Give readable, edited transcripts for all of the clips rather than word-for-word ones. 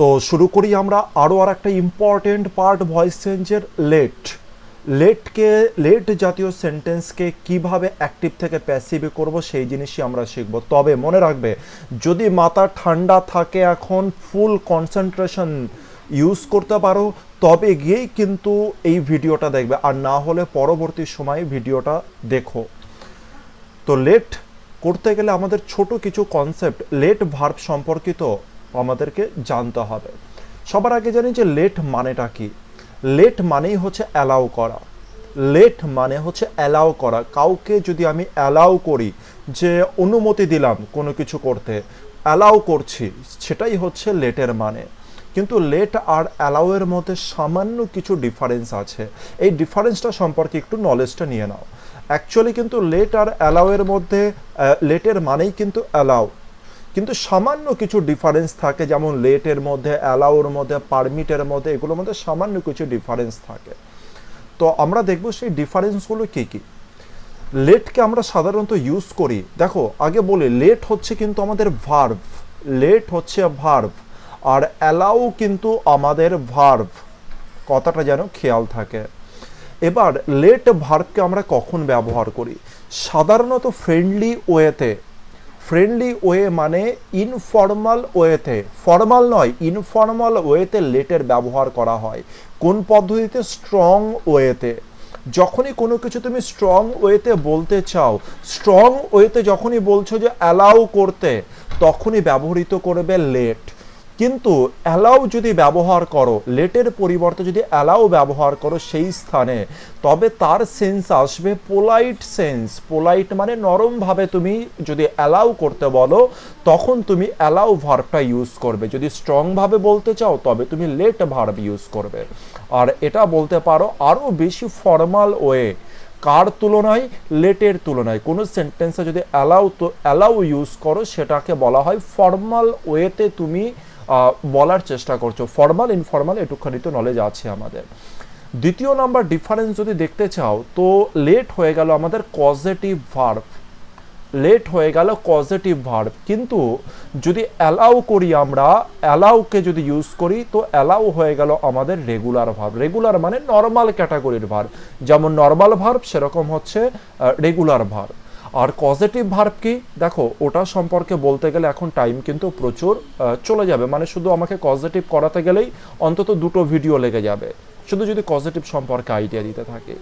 তো শুরু করি আমরা আরও আর একটা ইম্পর্টেন্ট পার্ট ভয়েস চেঞ্জের লেট জাতীয় সেন্টেন্সকে কিভাবে অ্যাক্টিভ থেকে প্যাসিভে করব সেই জিনিসই আমরা শিখব। তবে মনে রাখবে, যদি মাথা ঠান্ডা থাকে এখন ফুল কনসেন্ট্রেশন ইউজ করতে পারো তবে গিয়েই কিন্তু এই ভিডিওটা দেখবে, আর না হলে পরবর্তী সময়ে ভিডিওটা দেখো। তো লেট করতে গেলে আমাদের ছোট কিছু কনসেপ্ট লেট ভার্ব সম্পর্কিত আমাদেরকে জানতে হবে। সবার আগে জানি যে লেট মানেটা কি। লেট মানেই হচ্ছে অ্যালাউ করা। লেট মানে হচ্ছে অ্যালাউ করা। কাউকে যদি আমি অ্যালাউ করি, যে অনুমতি দিলাম কোনো কিছু করতে, অ্যালাউ করছি, সেটাই হচ্ছে লেটের মানে। কিন্তু লেট আর অ্যালাউয়ের মধ্যে সামান্য কিছু ডিফারেন্স আছে। এই ডিফারেন্সটা সম্পর্কে একটু নলেজটা নিয়ে নাও। অ্যাকচুয়ালি কিন্তু লেট আর অ্যালাউয়ের মধ্যে লেটের মানেই কিন্তু অ্যালাউ, কিন্তু সামান্য কিছু ডিফারেন্স থাকে, যেমন লেটের মধ্যে, অ্যালাউর মধ্যে, পারমিটের মধ্যে, এগুলোর মধ্যে সামান্য কিছু ডিফারেন্স থাকে। তো আমরা দেখব সেই ডিফারেন্সগুলো কী কী। লেটকে আমরা সাধারণত ইউজ করি, দেখো আগে বলি লেট হচ্ছে কিন্তু আমাদের ভার্ভ, লেট হচ্ছে ভার্ভ, আর অ্যালাউ কিন্তু আমাদের ভার্ভ, কথাটা যেন খেয়াল থাকে। এবার লেট ভার্বকে আমরা কখন ব্যবহার করি? সাধারণত ফ্রেন্ডলি ওয়েতে। ফ্রেন্ডলি ওয়ে মানে ইনফর্মাল ওয়েতে, ফর্মাল নয়, ইনফর্মাল ওয়েতে লেটের ব্যবহার করা হয়। কোন পদ্ধতিতে? স্ট্রং ওয়েতে। যখনই কোনো কিছু তুমি স্ট্রং ওয়েতে বলতে চাও, স্ট্রং ওয়েতে যখনই বলছো যে অ্যালাউ করতে, তখনই ব্যবহৃত করবে লেট। কিন্তু অ্যালাউ যদি ব্যবহার করো, লেটের পরিবর্তে যদি অ্যালাউ ব্যবহার করো সেই স্থানে, তবে তার সেন্স আসবে পোলাইট সেন্স। পোলাইট মানে নরমভাবে তুমি যদি অ্যালাউ করতে বলো, তখন তুমি অ্যালাউ ভার্বটা ইউজ করবে। যদি স্ট্রংভাবে বলতে চাও তবে তুমি লেট ভার্ব ইউজ করবে। আর এটা বলতে পারো আরও বেশি ফর্মাল ওয়ে। কার তুলনায়? লেটের তুলনায়। কোনো সেন্টেন্সে যদি অ্যালাউ ইউজ করো, সেটাকে বলা হয় ফর্মাল ওয়েতে তুমি বলার চেষ্টা করছো। ফর্মাল ইনফর্মাল এটুখানি তো নলেজ আছে আমাদের। দ্বিতীয় নাম্বার ডিফারেন্স যদি দেখতে চাও, তো লেট হয়ে গেল আমাদের কজেটিভ ভার্ব, লেট হয়ে গেল কজেটিভ ভার্ব। কিন্তু যদি অ্যালাউ করি, আমরা অ্যালাউকে যদি ইউজ করি, তো অ্যালাউ হয়ে গেল আমাদের রেগুলার ভার্ব। রেগুলার মানে নর্মাল ক্যাটাগরির ভার্ব, যেমন নর্মাল ভার্ব সেরকম হচ্ছে রেগুলার ভার্ব। আর পজিটিভ ভার্ব কি? দেখো ওটা সম্পর্কে বলতে গেলে এখন টাইম কিন্তু প্রচুর চলে যাবে, মানে শুধু আমাকে পজিটিভ করাতে গেলেই অন্তত 2টো ভিডিও লেগে যাবে, শুধু যদি পজিটিভ সম্পর্কে আইডিয়া দিতে থাকে।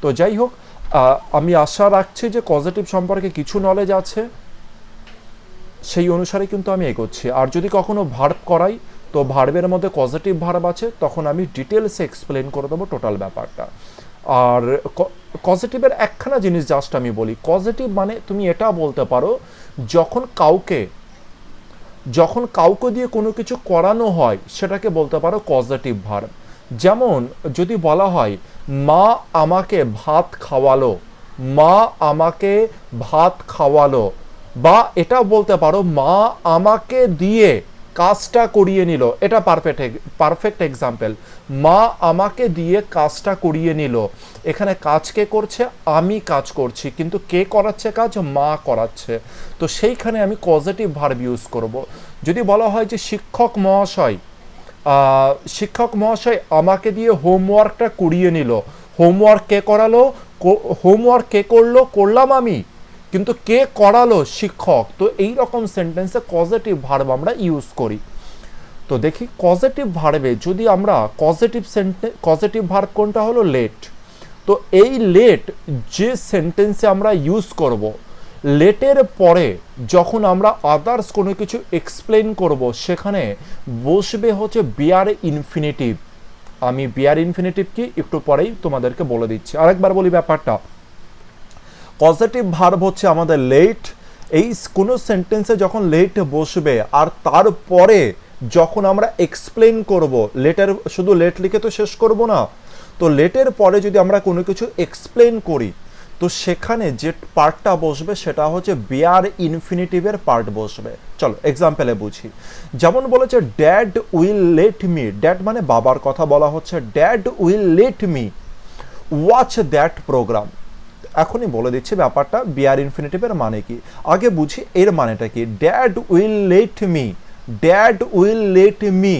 তো যাই হোক, আমি আশা রাখছি যে পজিটিভ সম্পর্কে কিছু নলেজ আছে, সেই অনুসারে কিন্তু আমি এগোচ্ছি। আর যদি কখনো ভার্ব করাই, তো ভার্বের মধ্যে পজিটিভ ভার্ব আছে, তখন আমি ডিটেলসে এক্সপ্লেন করে দেবো টোটাল ব্যাপারটা। আর পজিটিভের একখানা জিনিস জাস্ট আমি বলি, পজিটিভ মানে তুমি এটা বলতে পারো, যখন কাউকে দিয়ে কোনো কিছু করানো হয়, সেটাকে বলতে পারো পজিটিভ ভার্ব। যেমন যদি বলা হয় মা আমাকে ভাত খাওয়ালো, মা আমাকে ভাত খাওয়ালো, বা এটা বলতে পারো মা আমাকে দিয়ে কাজটা করিয়ে নিল। এটা পারফেক্ট এক্সাম্পল। মা আমাকে দিয়ে কাজটা করিয়ে নিল। এখানে কাজ কে করছে? আমি কাজ করছি, কিন্তু কে করাচ্ছে কাজ? মা করাচ্ছে। তো সেইখানে আমি পজিটিভ ভার্ব ইউজ করব। যদি বলা হয় যে শিক্ষক মহাশয় আমাকে দিয়ে হোমওয়ার্কটা করিয়ে নিল, হোমওয়ার্ক কে করালো? হোমওয়ার্ক কে করলো? করলাম আমি, কিন্তু কে করালো? শিক্ষক। তো এই রকম সেন্টেন্সে পজিটিভ ভার্ব আমরা ইউজ করি। তো দেখি পজিটিভ ভার্বে যদি আমরা পজিটিভ ভার্ব কোনটা হলো? লেট। তো এই লেট যে সেন্টেন্সে আমরা ইউজ করব, লেটের পরে যখন আমরা আদার্স কোনো কিছু এক্সপ্লেন করব, সেখানে বসবে হচ্ছে বিয়ার ইনফিনিটিভ। আমি বিয়ার ইনফিনিটিভ কি একটু পরেই তোমাদেরকে বলে দিচ্ছি। আরেকবার বলি ব্যাপারটা, পজিটিভ ভার্ব হচ্ছে আমাদের লেট। এই কোনো সেন্টেন্সে যখন লেট বসবে, আর তারপরে যখন আমরা এক্সপ্লেন করব, লেটের শুধু লেট লিখে তো শেষ করব না, তো লেটের পরে যদি আমরা কোনো কিছু এক্সপ্লেন করি, তো সেখানে যে পার্টটা বসবে সেটা হচ্ছে বিয়ার ইনফিনিটিভের পার্ট বসবে। চলো এক্সাম্পলে বুঝি। যেমন বলেছে dad will let me, dad মানে বাবার কথা বলা হচ্ছে, dad will let me watch that program. এখনই বলে দিচ্ছি ব্যাপারটা বিয়ার ইনফিনিটিভের মানে কি। আগে বুঝি এর মানেটা কি। Dad will let me, dad will let me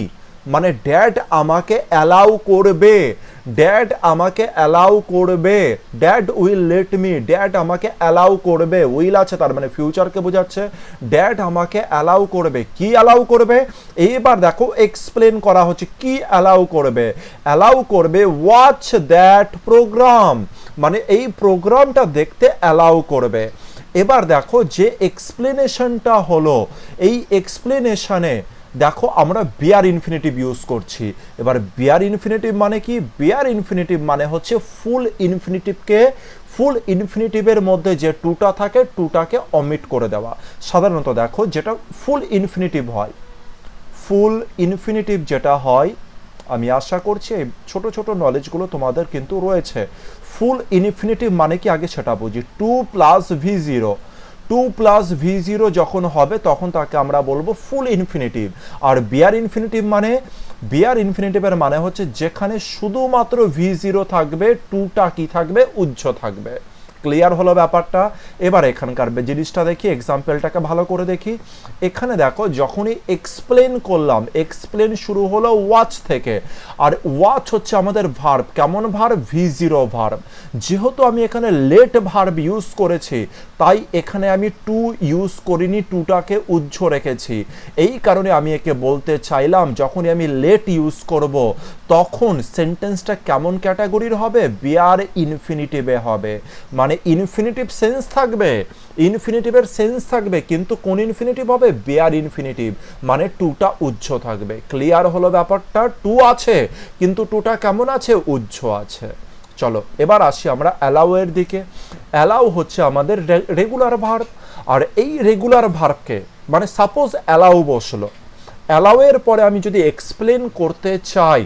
মানে ড্যাড আমাকে অ্যালাউ করবে, ড্যাড আমাকে অ্যালাউ করবে, dad will let me, dad আমাকে অ্যালাউ করবে, উইল আছে তার মানে ফিউচারকে বোঝাচ্ছে, ড্যাড আমাকে অ্যালাউ করবে। কি অ্যালাউ করবে? এইবার দেখো এক্সপ্লেন করা হচ্ছে কি অ্যালাউ করবে। অ্যালাউ করবে ওয়াচ দ্যাট প্রোগ্রাম, মানে এই প্রোগ্রামটা দেখতে অ্যালাউ করবে। এবার দেখো যে এক্সপ্লেনেশনটা হলো, এই এক্সপ্লেনেশনে দেখো আমরা বিয়ার ইনফিনিটিভ ইউজ করছি। এবার বিয়ার ইনফিনিটিভ মানে কি? বিয়ার ইনফিনিটিভ মানে হচ্ছে ফুল ইনফিনিটিভকে, ফুল ইনফিনিটিভের মধ্যে যে টুটা থাকে টুটাকে অমিট করে দেওয়া। সাধারণত দেখো যেটা ফুল ইনফিনিটিভ হয়, ফুল ইনফিনিটিভ যেটা হয়, আমি আশা করছি এই ছোট ছোট নলেজগুলো তোমাদের কিন্তু রয়েছে। ফুল ইনফিনিটিভ মানে কি আগে সেটা বুঝি। 2 plus V zero, 2 plus V zero যখন হবে তখন তাকে আমরা বলবো ফুল ইনফিনিটিভ। আর বিয়ার ইনফিনিটিভ মানে, বিয়ার ইনফিনিটিভের মানে হচ্ছে যেখানে শুধুমাত্র ভি জিরো থাকবে, টুটা কি থাকবে? উজ্জ থাকবে। ক্লিয়ার হলো ব্যাপারটা? এবার এখানকার জিনিসটা দেখি, এক্সাম্পলটাকে ভালো করে দেখি। এখানে দেখো যখনই এক্সপ্লেন করলাম, এক্সপ্লেন শুরু হলো ওয়াচ থেকে, আর ওয়াচ হচ্ছে আমাদের ভার্ব। কেমন ভার্ব? V zero verb. যেহেতু আমি এখানে লেট ভার্ব ইউজ করেছি, তাই এখানে আমি টু ইউজ করিনি, টুটাকে উজ্জ রেখেছি। এই কারণে আমি একে বলতে চাইলাম যখনই আমি লেট ইউজ করব তখন সেন্টেন্সটা কেমন ক্যাটাগরির হবে? বিয়ার ইনফিনিটিভে হবে। মানে ইনফিনিটিভ সেন্স থাকবে, ইনফিনিটিভের সেন্স থাকবে, কিন্তু কোন ইনফিনিটিভ হবে? বিয়ার ইনফিনিটিভ, মানে টুটা উজ্জ থাকবে। ক্লিয়ার হলো ব্যাপারটা? টু আছে কিন্তু টুটা কেমন আছে? উজ্জ আছে। চলো এবার আসি আমরা অ্যালাউ এর দিকে। অ্যালাউ হচ্ছে আমাদের রেগুলার ভার্ব, আর এই রেগুলার ভার্বকে, মানে সাপোজ অ্যালাউ বসলো, অ্যালাউ এর পরে আমি যদি এক্সপ্লেন করতে চাই,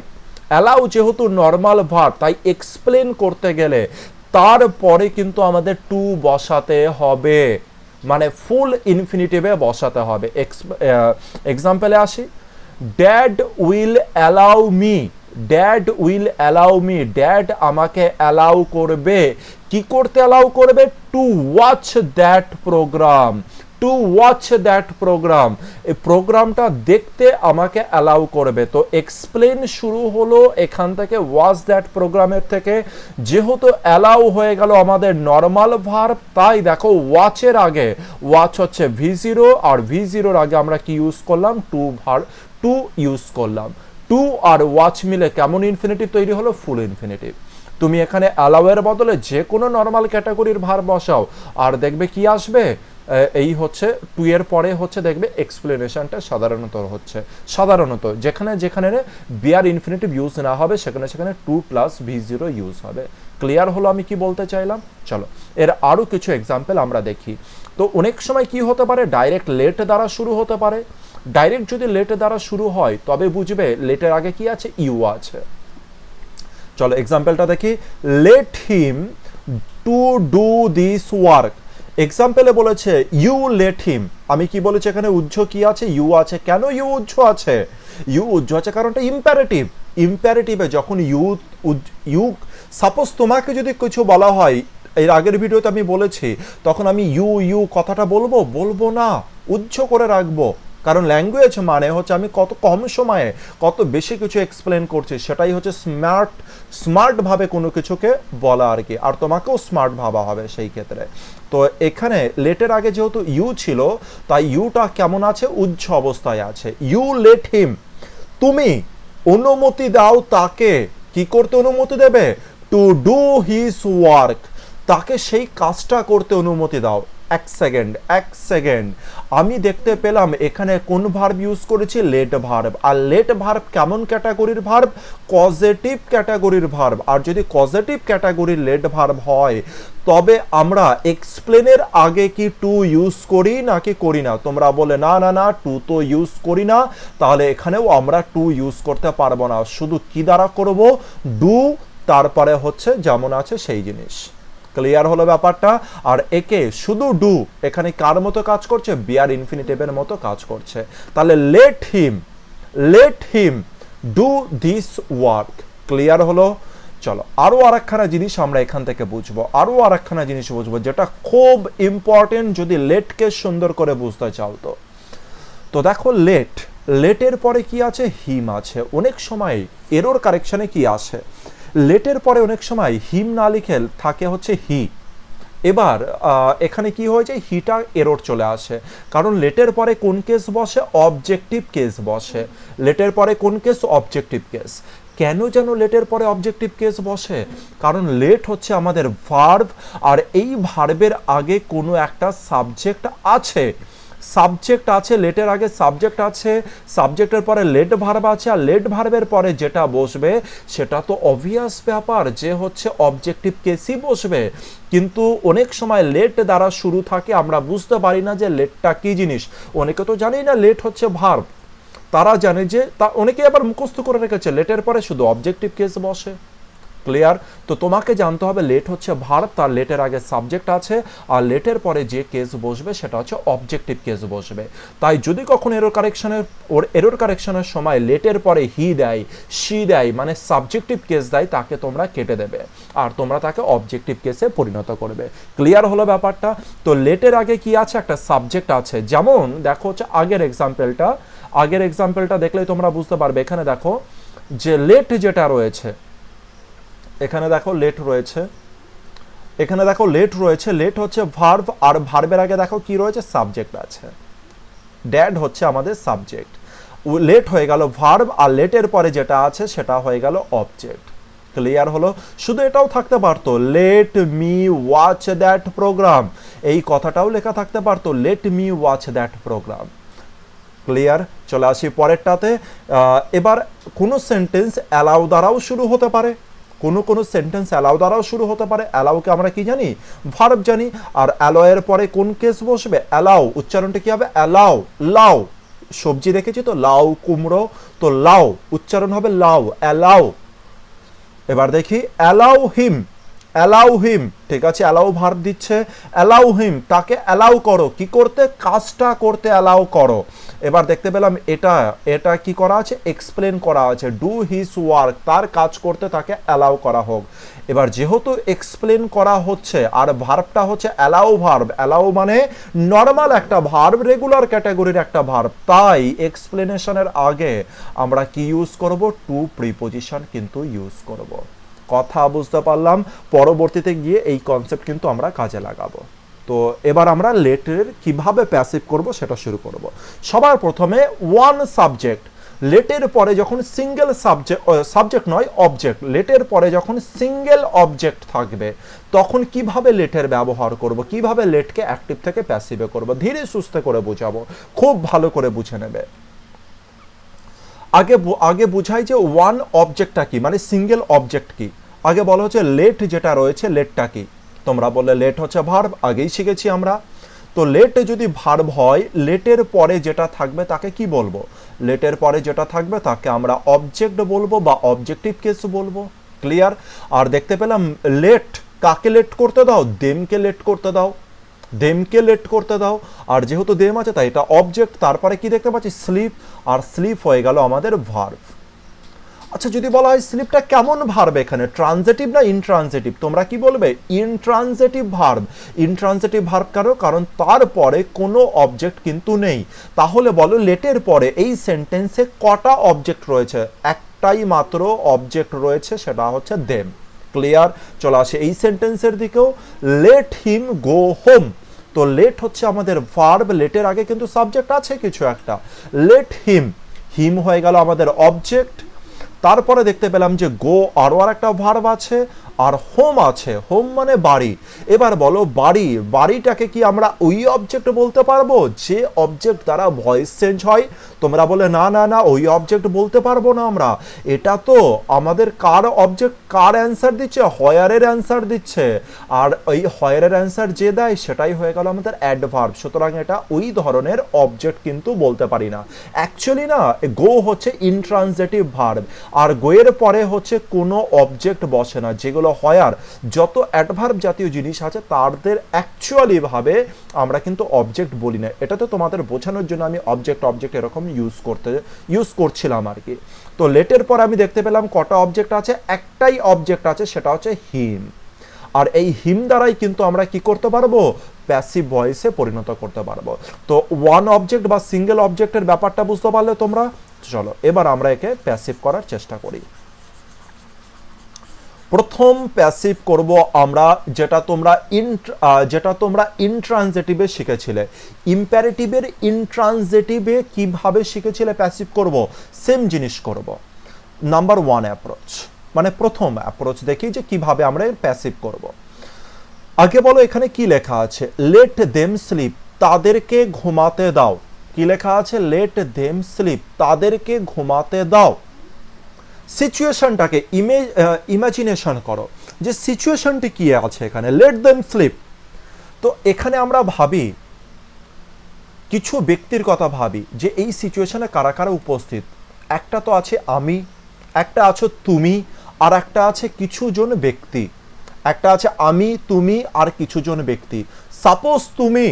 অ্যালাউ যেহেতু নর্মাল ভার্ব তাই এক্সপ্লেন করতে গেলে তারপরে কিন্তু আমাদের টু বসাতে হবে, মানে ফুল ইনফিনিটিভে বসাতে হবে। এক্সাম্পলে আসি, dad will allow me, dad will allow me, dad আমাকে অ্যালাউ করবে। কি করতে অ্যালাউ করবে? To watch that program, to watch that program, এই প্রোগ্রামটা দেখতে আমাকে অ্যালাউ করবে। তো এক্সপ্লেন শুরু হলো এখান থেকে, ওয়াচ দ্যাট প্রোগ্রামের থেকে। যেহেতু অ্যালাউ হয়ে গেল আমাদের নর্মাল ভার্ব, তাই দেখো ওয়াচের আগে, ওয়াচ হচ্ছে ভি জিরো, আর ভি জিরোর আগে আমরা কি ইউজ করলাম? টু ভার্ব, টু ইউজ করলাম। টু আর ওয়াচ মিলে কেমন ইনফিনিটিভ তৈরি হলো? ফুল ইনফিনিটিভ। তুমি এখানে অ্যালাউ এর বদলে যে কোনো নর্মাল ক্যাটাগরির ভার্ব বসাও আর দেখবে কি আসবে? এই হচ্ছে টু এর পরে হচ্ছে দেখবে এক্সপ্লেনেশনটা সাধারণত হচ্ছে, সাধারণত যেখানে যেখানে বিয়ার ইনফিনিটিভ ইউজ না হবে সেখানে সেখানে to plus V zero use হবে। ক্লিয়ার হলো আমি কি বলতে চাইলাম? চলো এর আরও কিছু এক্সাম্পল আমরা দেখি। তো অনেক সময় কি হতে পারে? ডাইরেক্ট লেট দ্বারা শুরু হতে পারে। ডাইরেক্ট যদি লেট দ্বারা শুরু হয় তবে বুঝবে লেটের আগে কি আছে? ইউ আছে। চলো এক্সাম্পলটা দেখি, let him to do this work. এক্সাম্পলে বলেছে ইউ লেট হিম, আমি কি বলেছি এখানে? উজ্জ কি আছে? ইউ আছে। কেন ইউ উজ্জ আছে? ইউ উজ্জ আছে কারণটা ইম্পারেটিভ। ইম্পারেটিভে যখন ইউ সাপোজ তোমাকে যদি কিছু বলা হয়, এর আগের ভিডিওতে আমি বলেছি, তখন আমি ইউ ইউ কথাটা বলবো? বলবো না, উজ্জ করে রাখবো। কারণ ল্যাঙ্গুয়েজ মানে হচ্ছে আমি কত কম সময়ে কত বেশি কিছু এক্সপ্লেন করছি, সেটাই হচ্ছে স্মার্টভাবে কোনো কিছুকে বলা আর কি। আর তোমাকেও স্মার্ট ভাবা হবে সেই ক্ষেত্রে। তো এখানে লেটের আগে যেহেতু ইউ ছিল তাই ইউটা কেমন আছে? উজ্জ অবস্থায় আছে। ইউ লেট হিম, তুমি অনুমতি দাও তাকে। কি করতে অনুমতি দেবে? টু ডু হিজ ওয়ার্ক, তাকে সেই কাজটা করতে অনুমতি দাও। এক সেকেন্ড, আমি দেখতে পেলাম এখানে কোন ভার্ব ইউজ করেছি? Let verb. আর লেট ভার্ব কেমন ক্যাটাগরির ভার্ব? পজিটিভ ক্যাটাগরির ভার্ব। আর যদি পজিটিভ ক্যাটাগরির লেট ভার্ব হয় তবে আমরা এক্সপ্লেনের আগে কি টু ইউজ করি নাকি করি না? তোমরা বলে না না না, টু তো ইউজ করি না, তাহলে এখানেও আমরা টু ইউজ করতে পারবো না। শুধু কি দ্বারা করব? ডু, তারপরে হচ্ছে যেমন আছে সেই জিনিস। ক্লিয়ার হলো ব্যাপারটা? আর একে শুধু ডু এখানে কার মতো কাজ করছে? বিয়ার ইনফিনিটিভের মতো কাজ করছে। তাহলে let him do this work. Clear হলো? চলো আরো আরেকখানা জিনিস আমরা এখান থেকে বুঝবো, আরো আরেকখানা জিনিস বুঝবো যেটা খুব ইম্পর্টেন্ট যদি লেটকে সুন্দর করে বুঝতে চাও। তো দেখো লেটের পরে কি আছে, হিম আছে। অনেক সময় এরর কারেকশনে কি আসে, লেটের পরে অনেক সময় হিম না লিখে থাকে হচ্ছে হি। এবার এখানে কি হয়েছে, হিটা এরর চলে আসে, কারণ লেটের পরে কোন কেস বসে, অবজেক্টিভ কেস বসে। লেটের পরে কোন কেস, অবজেক্টিভ কেস। কেন যেন লেটের পরে অবজেক্টিভ কেস বসে, কারণ লেট হচ্ছে আমাদের ভার্ব, আর এই ভার্বের আগে কোনো একটা সাবজেক্ট আছে। সাবজেক্ট আছে, লেটের আগে সাবজেক্ট আছে, সাবজেক্টের পরে লেট ভার্ব আছে, আর লেট ভার্বের পরে যেটা বসবে সেটা তো অবভিয়াস ব্যাপার যে হচ্ছে অবজেক্টিভ কেসই বসবে। কিন্তু অনেক সময় লেট দ্বারা শুরু থাকে, আমরা বুঝতে পারি না যে লেটটা কি জিনিস। অনেকে তো জানেই না লেট হচ্ছে ভার্ব, তারা জানে যে অনেকে আবার মুখস্থ করে রেখেছে লেটের পরে শুধু অবজেক্টিভ কেস বসে। ক্লিয়ার? তো তোমাকে জানতে হবে লেট হচ্ছে ভার্ব, তার লেটের আগে সাবজেক্ট আছে, আর লেটের পরে যে কেস বসবে সেটা হচ্ছে অবজেক্টিভ কেস বসবে। তাই যদি কখন এরর কারেকশনের সময় লেটের পরে হি দেয়, শি দেয়, মানে সাবজেক্টিভ কেস দেয়, তাকে তোমরা কেটে দেবে আর তোমরা তাকে অবজেক্টিভ কেসে পরিণত করবে। ক্লিয়ার হলো ব্যাপারটা? তো লেটের আগে কি আছে, একটা সাবজেক্ট আছে। যেমন দেখো হচ্ছে আগের এক্সাম্পলটা দেখলেই তোমরা বুঝতে পারবে। এখানে দেখো যে লেট যেটা রয়েছে, এখানে দেখো লেট রয়েছে, লেট হচ্ছে ভার্ব, আর ভার্বের আগে দেখো কি রয়েছে, সাবজেক্ট আছে। ড্যাড হচ্ছে আমাদের সাবজেক্ট, লেট হয়ে গেল ভার্ব, আর লেটের পরে যেটা আছে সেটা হয়ে গেল অবজেক্ট। ক্লিয়ার হলো? শুধু এটাও থাকতে পারতো, let me watch that program, এই কথাটাও লেখা থাকতে পারতো, let me watch that program. Clear? চলে আসি পরেরটাতে। এবার কোনো সেন্টেন্স অ্যালাউ দ্বারাও শুরু হতে পারে, কোনো সেন্টেন্স অ্যালাউ দ্বারাও শুরু হতে পারে। অ্যালাউকে আমরা কি জানি, ভার্ব জানি। আর অ্যালাউয়ের পরে কোন কেস বসবে, অ্যালাউ। উচ্চারণটা কি হবে, অ্যালাউ। লাউ, সবজি দেখেছি তো, লাউ কুমড়ো, তো লাউ উচ্চারণ হবে লাউ, অ্যালাউ। এবার দেখি অ্যালাউ হিম, ঠিক আছে, অ্যালাউ ভার্ব দিচ্ছে, অ্যালাউ হিম, তাকে অ্যালাউ করো, কি করতে, কাজটা করতে অ্যালাউ করো। এবার দেখতে পেলাম এটা কি করা আছে, এক্সপ্লেন করা আছে, ডু হিজ ওয়ার্ক, তার কাজ করতে তাকে অ্যালাউ করা হোক। এবার যেহেতু এক্সপ্লেন করা হচ্ছে আর ভার্বটা হচ্ছে অ্যালাউ ভার্ব, অ্যালাউ মানে নর্মাল একটা ভার্ব, রেগুলার ক্যাটাগরির একটা ভার্ব, তাই এক্সপ্লেনেশনের আগে আমরা কি ইউজ করব, টু প্রিপোজিশন কিন্তু ইউজ করব। কথা বুঝতে পারলাম? পরবর্তীতে গিয়ে এই কনসেপ্ট কিন্তু আমরা কাজে লাগাবো। তো এবার আমরা লেটের কিভাবে প্যাসিভ করব সেটা শুরু করব। সবার প্রথমে ওয়ান সাবজেক্ট, লেটের পরে যখন সিঙ্গেল সাবজেক্ট নয় অবজেক্ট, লেটের পরে যখন সিঙ্গেল অবজেক্ট থাকবে তখন কিভাবে লেটের ব্যবহার করব, কিভাবে লেটকে অ্যাক্টিভ থেকে প্যাসিভে করব, ধীরে সুস্থে করে বুঝাবো, খুব ভালো করে বুঝে নেবে। আগে বুঝাই যে ওয়ান অবজেক্টটা কি, মানে সিঙ্গেল অবজেক্ট কি। আগে বলা হচ্ছে লেট যেটা রয়েছে, লেটটা কি। তোমরা বললে লেট হচ্ছে ভার্ব, আগেই শিখেছি আমরা। তো লেট যদি ভার্ব হয়, লেটের পরে যেটা থাকবে তাকে কি বলবো, লেটের পরে যেটা থাকবে তাকে আমরা অবজেক্ট বলবো বা অবজেক্টিভ কেস বলবো। ক্লিয়ার? আর দেখতে পেলাম লেট, কাকে লেট করতে দাও, দেমকে লেট করতে দাও, আর যেহেতু দেম আছে তাই এটা অবজেক্ট। তারপরে কি দেখতে পাচ্ছি, স্লিপ, আর স্লিপ হয়ে গেল আমাদের ভার্ব। আচ্ছা, যদি বলা হয় স্লিপটা কেমন ভার্ব, এখানে ট্রানজিটিভ না ইনট্রানজিটিভ, তোমরা কি বলবে, ইনট্রানজিটিভ ভার্ব। কারণ তারপরে কোনো অবজেক্ট কিন্তু নেই। তাহলে বলো লেটের পরে এই সেন্টেন্সে কটা অবজেক্ট রয়েছে, একটাই মাত্র অবজেক্ট রয়েছে, সেটা হচ্ছে দেম। ক্লিয়ার? চলে আসে এই সেন্টেন্সের দিকেও, লেট হিম গো হোম। তো লেট হচ্ছে আমাদের ভার্ব, লেটের আগে কিন্তু সাবজেক্ট আছে কিছু একটা, লেট হিম হয়ে গেল আমাদের অবজেক্ট। তারপরে দেখতে পেলাম যে গো আরও আর একটা ভার্ব আছে, আর হোম আছে, হোম মানে বাড়ি। এবার বলো বাড়িটাকে কি আমরা ওই অবজেক্ট বলতে পারবো যে অবজেক্ট দ্বারা ভয়েস চেঞ্জ হয়? তোমরা বলে না ওই অবজেক্ট বলতে পারবো না আমরা, এটা তো আমাদের কার অবজেক্ট, কার অ্যান্সার দিচ্ছে, হয়ারের অ্যান্সার দিচ্ছে, আর ওই হয়ারের অ্যান্সার যে দেয় সেটাই হয়ে গেল আমাদের অ্যাডভার্ব। সুতরাং এটা ওই ধরনের অবজেক্ট কিন্তু বলতে পারি না। অ্যাকচুয়ালি না, গো হচ্ছে ইনট্রানজিটিভ ভার্ব, আর গোয়ের পরে হচ্ছে কোনো অবজেক্ট বসে না। যেগুলো হয়ার, যত অ্যাডভার্ব জাতীয় জিনিস আছে তাদের অ্যাকচুয়ালি ভাবে আমরা কিন্তু অবজেক্ট বলি না। এটা তো তোমাদের বোঝানোর জন্য আমি অবজেক্ট এরকম ইউজ করছিলাম আর কি। তো লেটের পর আমি দেখতে পেলাম কটা অবজেক্ট আছে, একটাই অবজেক্ট আছে, সেটা হচ্ছে হিম। আর এই হিম দ্বারাই কিন্তু আমরা কি করতে পারবো, প্যাসিভ ভয়েসে পরিণত করতে পারবো। তো ওয়ান অবজেক্ট বা সিঙ্গেল অবজেক্টের ব্যাপারটা বুঝতে পারলে তোমরা। চলো এবার আমরা একে প্যাসিভ করার চেষ্টা করি। প্রথম প্যাসিভ করব আমরা, যেটা তোমরা ইনট্রানজিটিভে শিখেছিলে। ইম্পারেটিভের ইনট্রানজিটিভে কিভাবে শিখেছিলে প্যাসিভ করব, সেম জিনিস করব। নাম্বার ওয়ান অ্যাপ্রোচ, মানে প্রথম অ্যাপ্রোচ দেখি যে কিভাবে আমরা প্যাসিভ করব। আগে বলো এখানে কি লেখা আছে, লেট দেম স্লিপ, তাদেরকে ঘুমাতে দাও। কি লেখা আছে, লেট দেম স্লিপ, তাদেরকে ঘুমাতে দাও। সিচুয়েশনটাকে ইমাজিনেশন করো যে সিচুয়েশনটি কি আছে এখানে, লেট দেম স্লিপ। তো এখানে আমরা ভাবি, কিছু ব্যক্তির কথা ভাবি যে এই সিচুয়েশনে কারা কারা উপস্থিত। একটা তো আছে আমি, একটা আছো তুমি, আর একটা আছে কিছু জন ব্যক্তি। একটা আছে আমি, তুমি আর কিছু জন ব্যক্তি। সাপোজ তুমি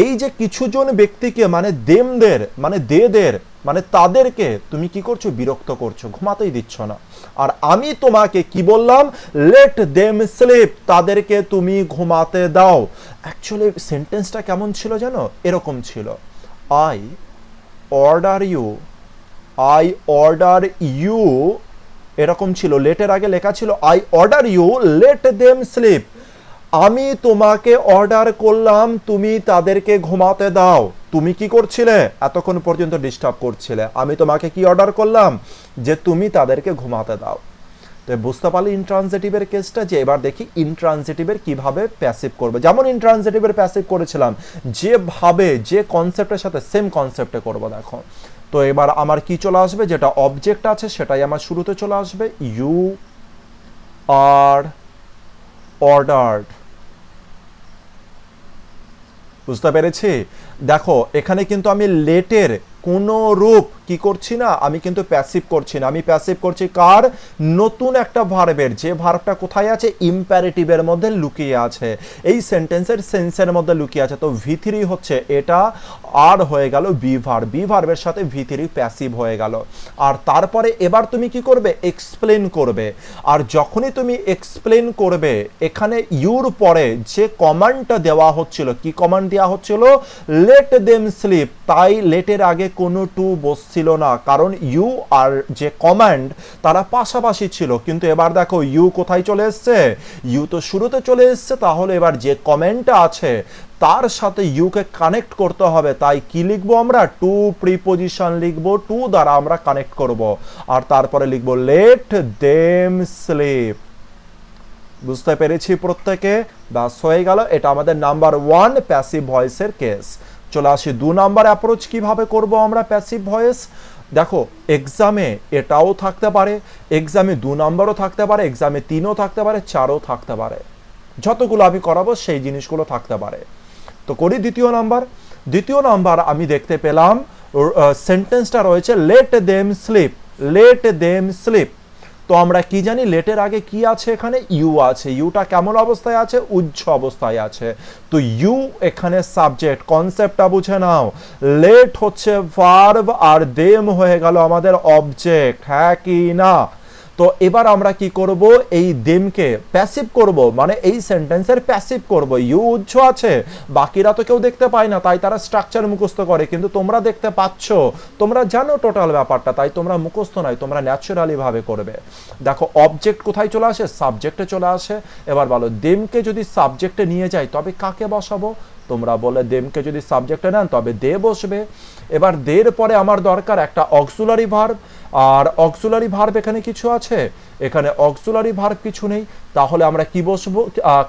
এই যে কিছু জন ব্যক্তিকে, মানে দেমদের, মানে দেদের, মানে তাদেরকে তুমি কি করছো, বিরক্ত করছো, ঘুমাতেই দিচ্ছ না। আর আমি তোমাকে কি বললাম, লেট দেম স্লিপ, তাদেরকে তুমি ঘুমাতে দাও। অ্যাকচুয়ালি সেন্টেন্সটা কেমন ছিল জানো, এরকম ছিল, আই অর্ডার ইউ, এরকম ছিল। লেটের আগে লেখা ছিল I order you let them sleep, আমি তোমাকে অর্ডার করলাম তুমি তাদেরকে ঘুমাতে দাও। তুমি কি করছিলে, এতক্ষণ পর্যন্ত ডিস্টার্ব করছিলে। আমি তোমাকে কি অর্ডার করলাম, যে তুমি তাদেরকে ঘুমাতে দাও। তো বুঝতে পারলে ইনট্রানজিটিভের কেসটা। যে এবার দেখি ইনট্রানজিটিভের কিভাবে প্যাসিভ করবে। যেমন ইনট্রানজিটিভের প্যাসিভ করেছিলাম, যেভাবে যে কনসেপ্টের সাথে সেম কনসেপ্টে করব। দেখো তো এবার আমার কি চলে আসবে, যেটা অবজেক্ট আছে সেটাই আমার শুরুতে চলে আসবে, ইউ আর অর্ডার্ড। বুঝতে পেরেছি। দেখো এখানে কিন্তু আমি লেটের কোনো রূপ কি করছি না, আমি কিন্তু প্যাসিভ করছি না। আমি প্যাসিভ করছি কার, নতুন একটা ভার্বের, যে ভার্বটা কোথায় আছে, ইম্পারেটিভের মধ্যে লুকিয়ে আছে, এই সেন্টেন্সের সেন্সের মধ্যে লুকিয়ে আছে। তো V3 হচ্ছে এটা, আর হয়ে গেল বি ভার্ব, বি ভার্বের সাথে V3 প্যাসিভ হয়ে গেল। আর তারপরে এবার তুমি কি করবে, এক্সপ্লেন করবে। আর যখনই তুমি এক্সপ্লেন করবে, এখানে ইউর পরে যে কমান্ডটা দেওয়া হচ্ছিল, কি কমান্ড দেওয়া হচ্ছিল, লেট দেম স্লিপ। তাই লেটের আগে কোনো টু বসছিল না, কারণ ইউ আর যে কমান্ড তারা পাশাপাশি ছিল। কিন্তু এবার দেখো ইউ কোথায় চলে এসছে, ইউ তো শুরুতে চলে এসছে। তাহলে এবার যে কমেন্টটা আছে তার সাথে ইউকে কানেক্ট করতে হবে। তাই কি লিখবো আমরা, টু প্রিপোজিশন লিখবো, টু দ্বারা আমরা কানেক্ট করব। আর তারপরে লিখবো লেট দেম স্লিপ। বুঝতে পেরেছি প্রত্যেকে, ব্যাস হয়ে গেল। এটা আমাদের নাম্বার ওয়ান প্যাসিভ ভয়েসের কেস। চলে আসি 2 নাম্বার অ্যাপ্রোচ, কিভাবে করব আমরা প্যাসিভ ভয়েস। দেখো এক্সামে এটাও থাকতে পারে, এক্সামে 2 নাম্বারও থাকতে পারে, এক্সামে 3ও থাকতে পারে, 4ও থাকতে পারে। যতগুলো আমি করাবো সেই জিনিসগুলো থাকতে পারে। তো করি দ্বিতীয় নাম্বার আমি দেখতে পেলাম সেন্টেন্সটা রয়েছে let them sleep, let them sleep. তো আমরা কি জানি, লেটের আগে কি আছে, এখানে ইউ আছে। ইউটা কেমন অবস্থায় আছে, উচ্চ অবস্থায় আছে। তো ইউ এখানে সাবজেক্ট, কনসেপ্টটা বুঝে নাও। লেট হচ্ছে ভার্ব আর দেম হয়ে গেল আমাদের অবজেক্ট, হ্যাঁ কি না। তো এবার আমরা কি করব, এই দেমকে প্যাসিভ করব, মানে এই সেন্টেন্সের প্যাসিভ করব। ইউ উচ্চ আছে, বাকিরা তো কেউ দেখতে পায় না, তাই তারা স্ট্রাকচার মুখস্থ করে, কিন্তু তোমরা দেখতে পাচ্ছ, তোমরা জানো টোটাল ব্যাপারটা, তাই তোমরা মুখস্থ নয়, তোমরা ন্যাচারালি ভাবে করবে। দেখো অবজেক্ট কোথায় চলে আসে, সাবজেক্টে চলে আসে। এবার বলো দেমকে যদি সাবজেক্টে নিয়ে যাই তবে কাকে বসাবো, তোমরা বলে দেমকে যদি সাবজেক্টে নেন তবে দে বসবে। এবার দের পরে আমার দরকার একটা অক্সিলারি ভার্ব, আর অক্সিলারি ভার্ব এখানে কিছু আছে, এখানে অক্সিলারি ভার্ব কিছু নেই। তাহলে আমরা কি বসবো,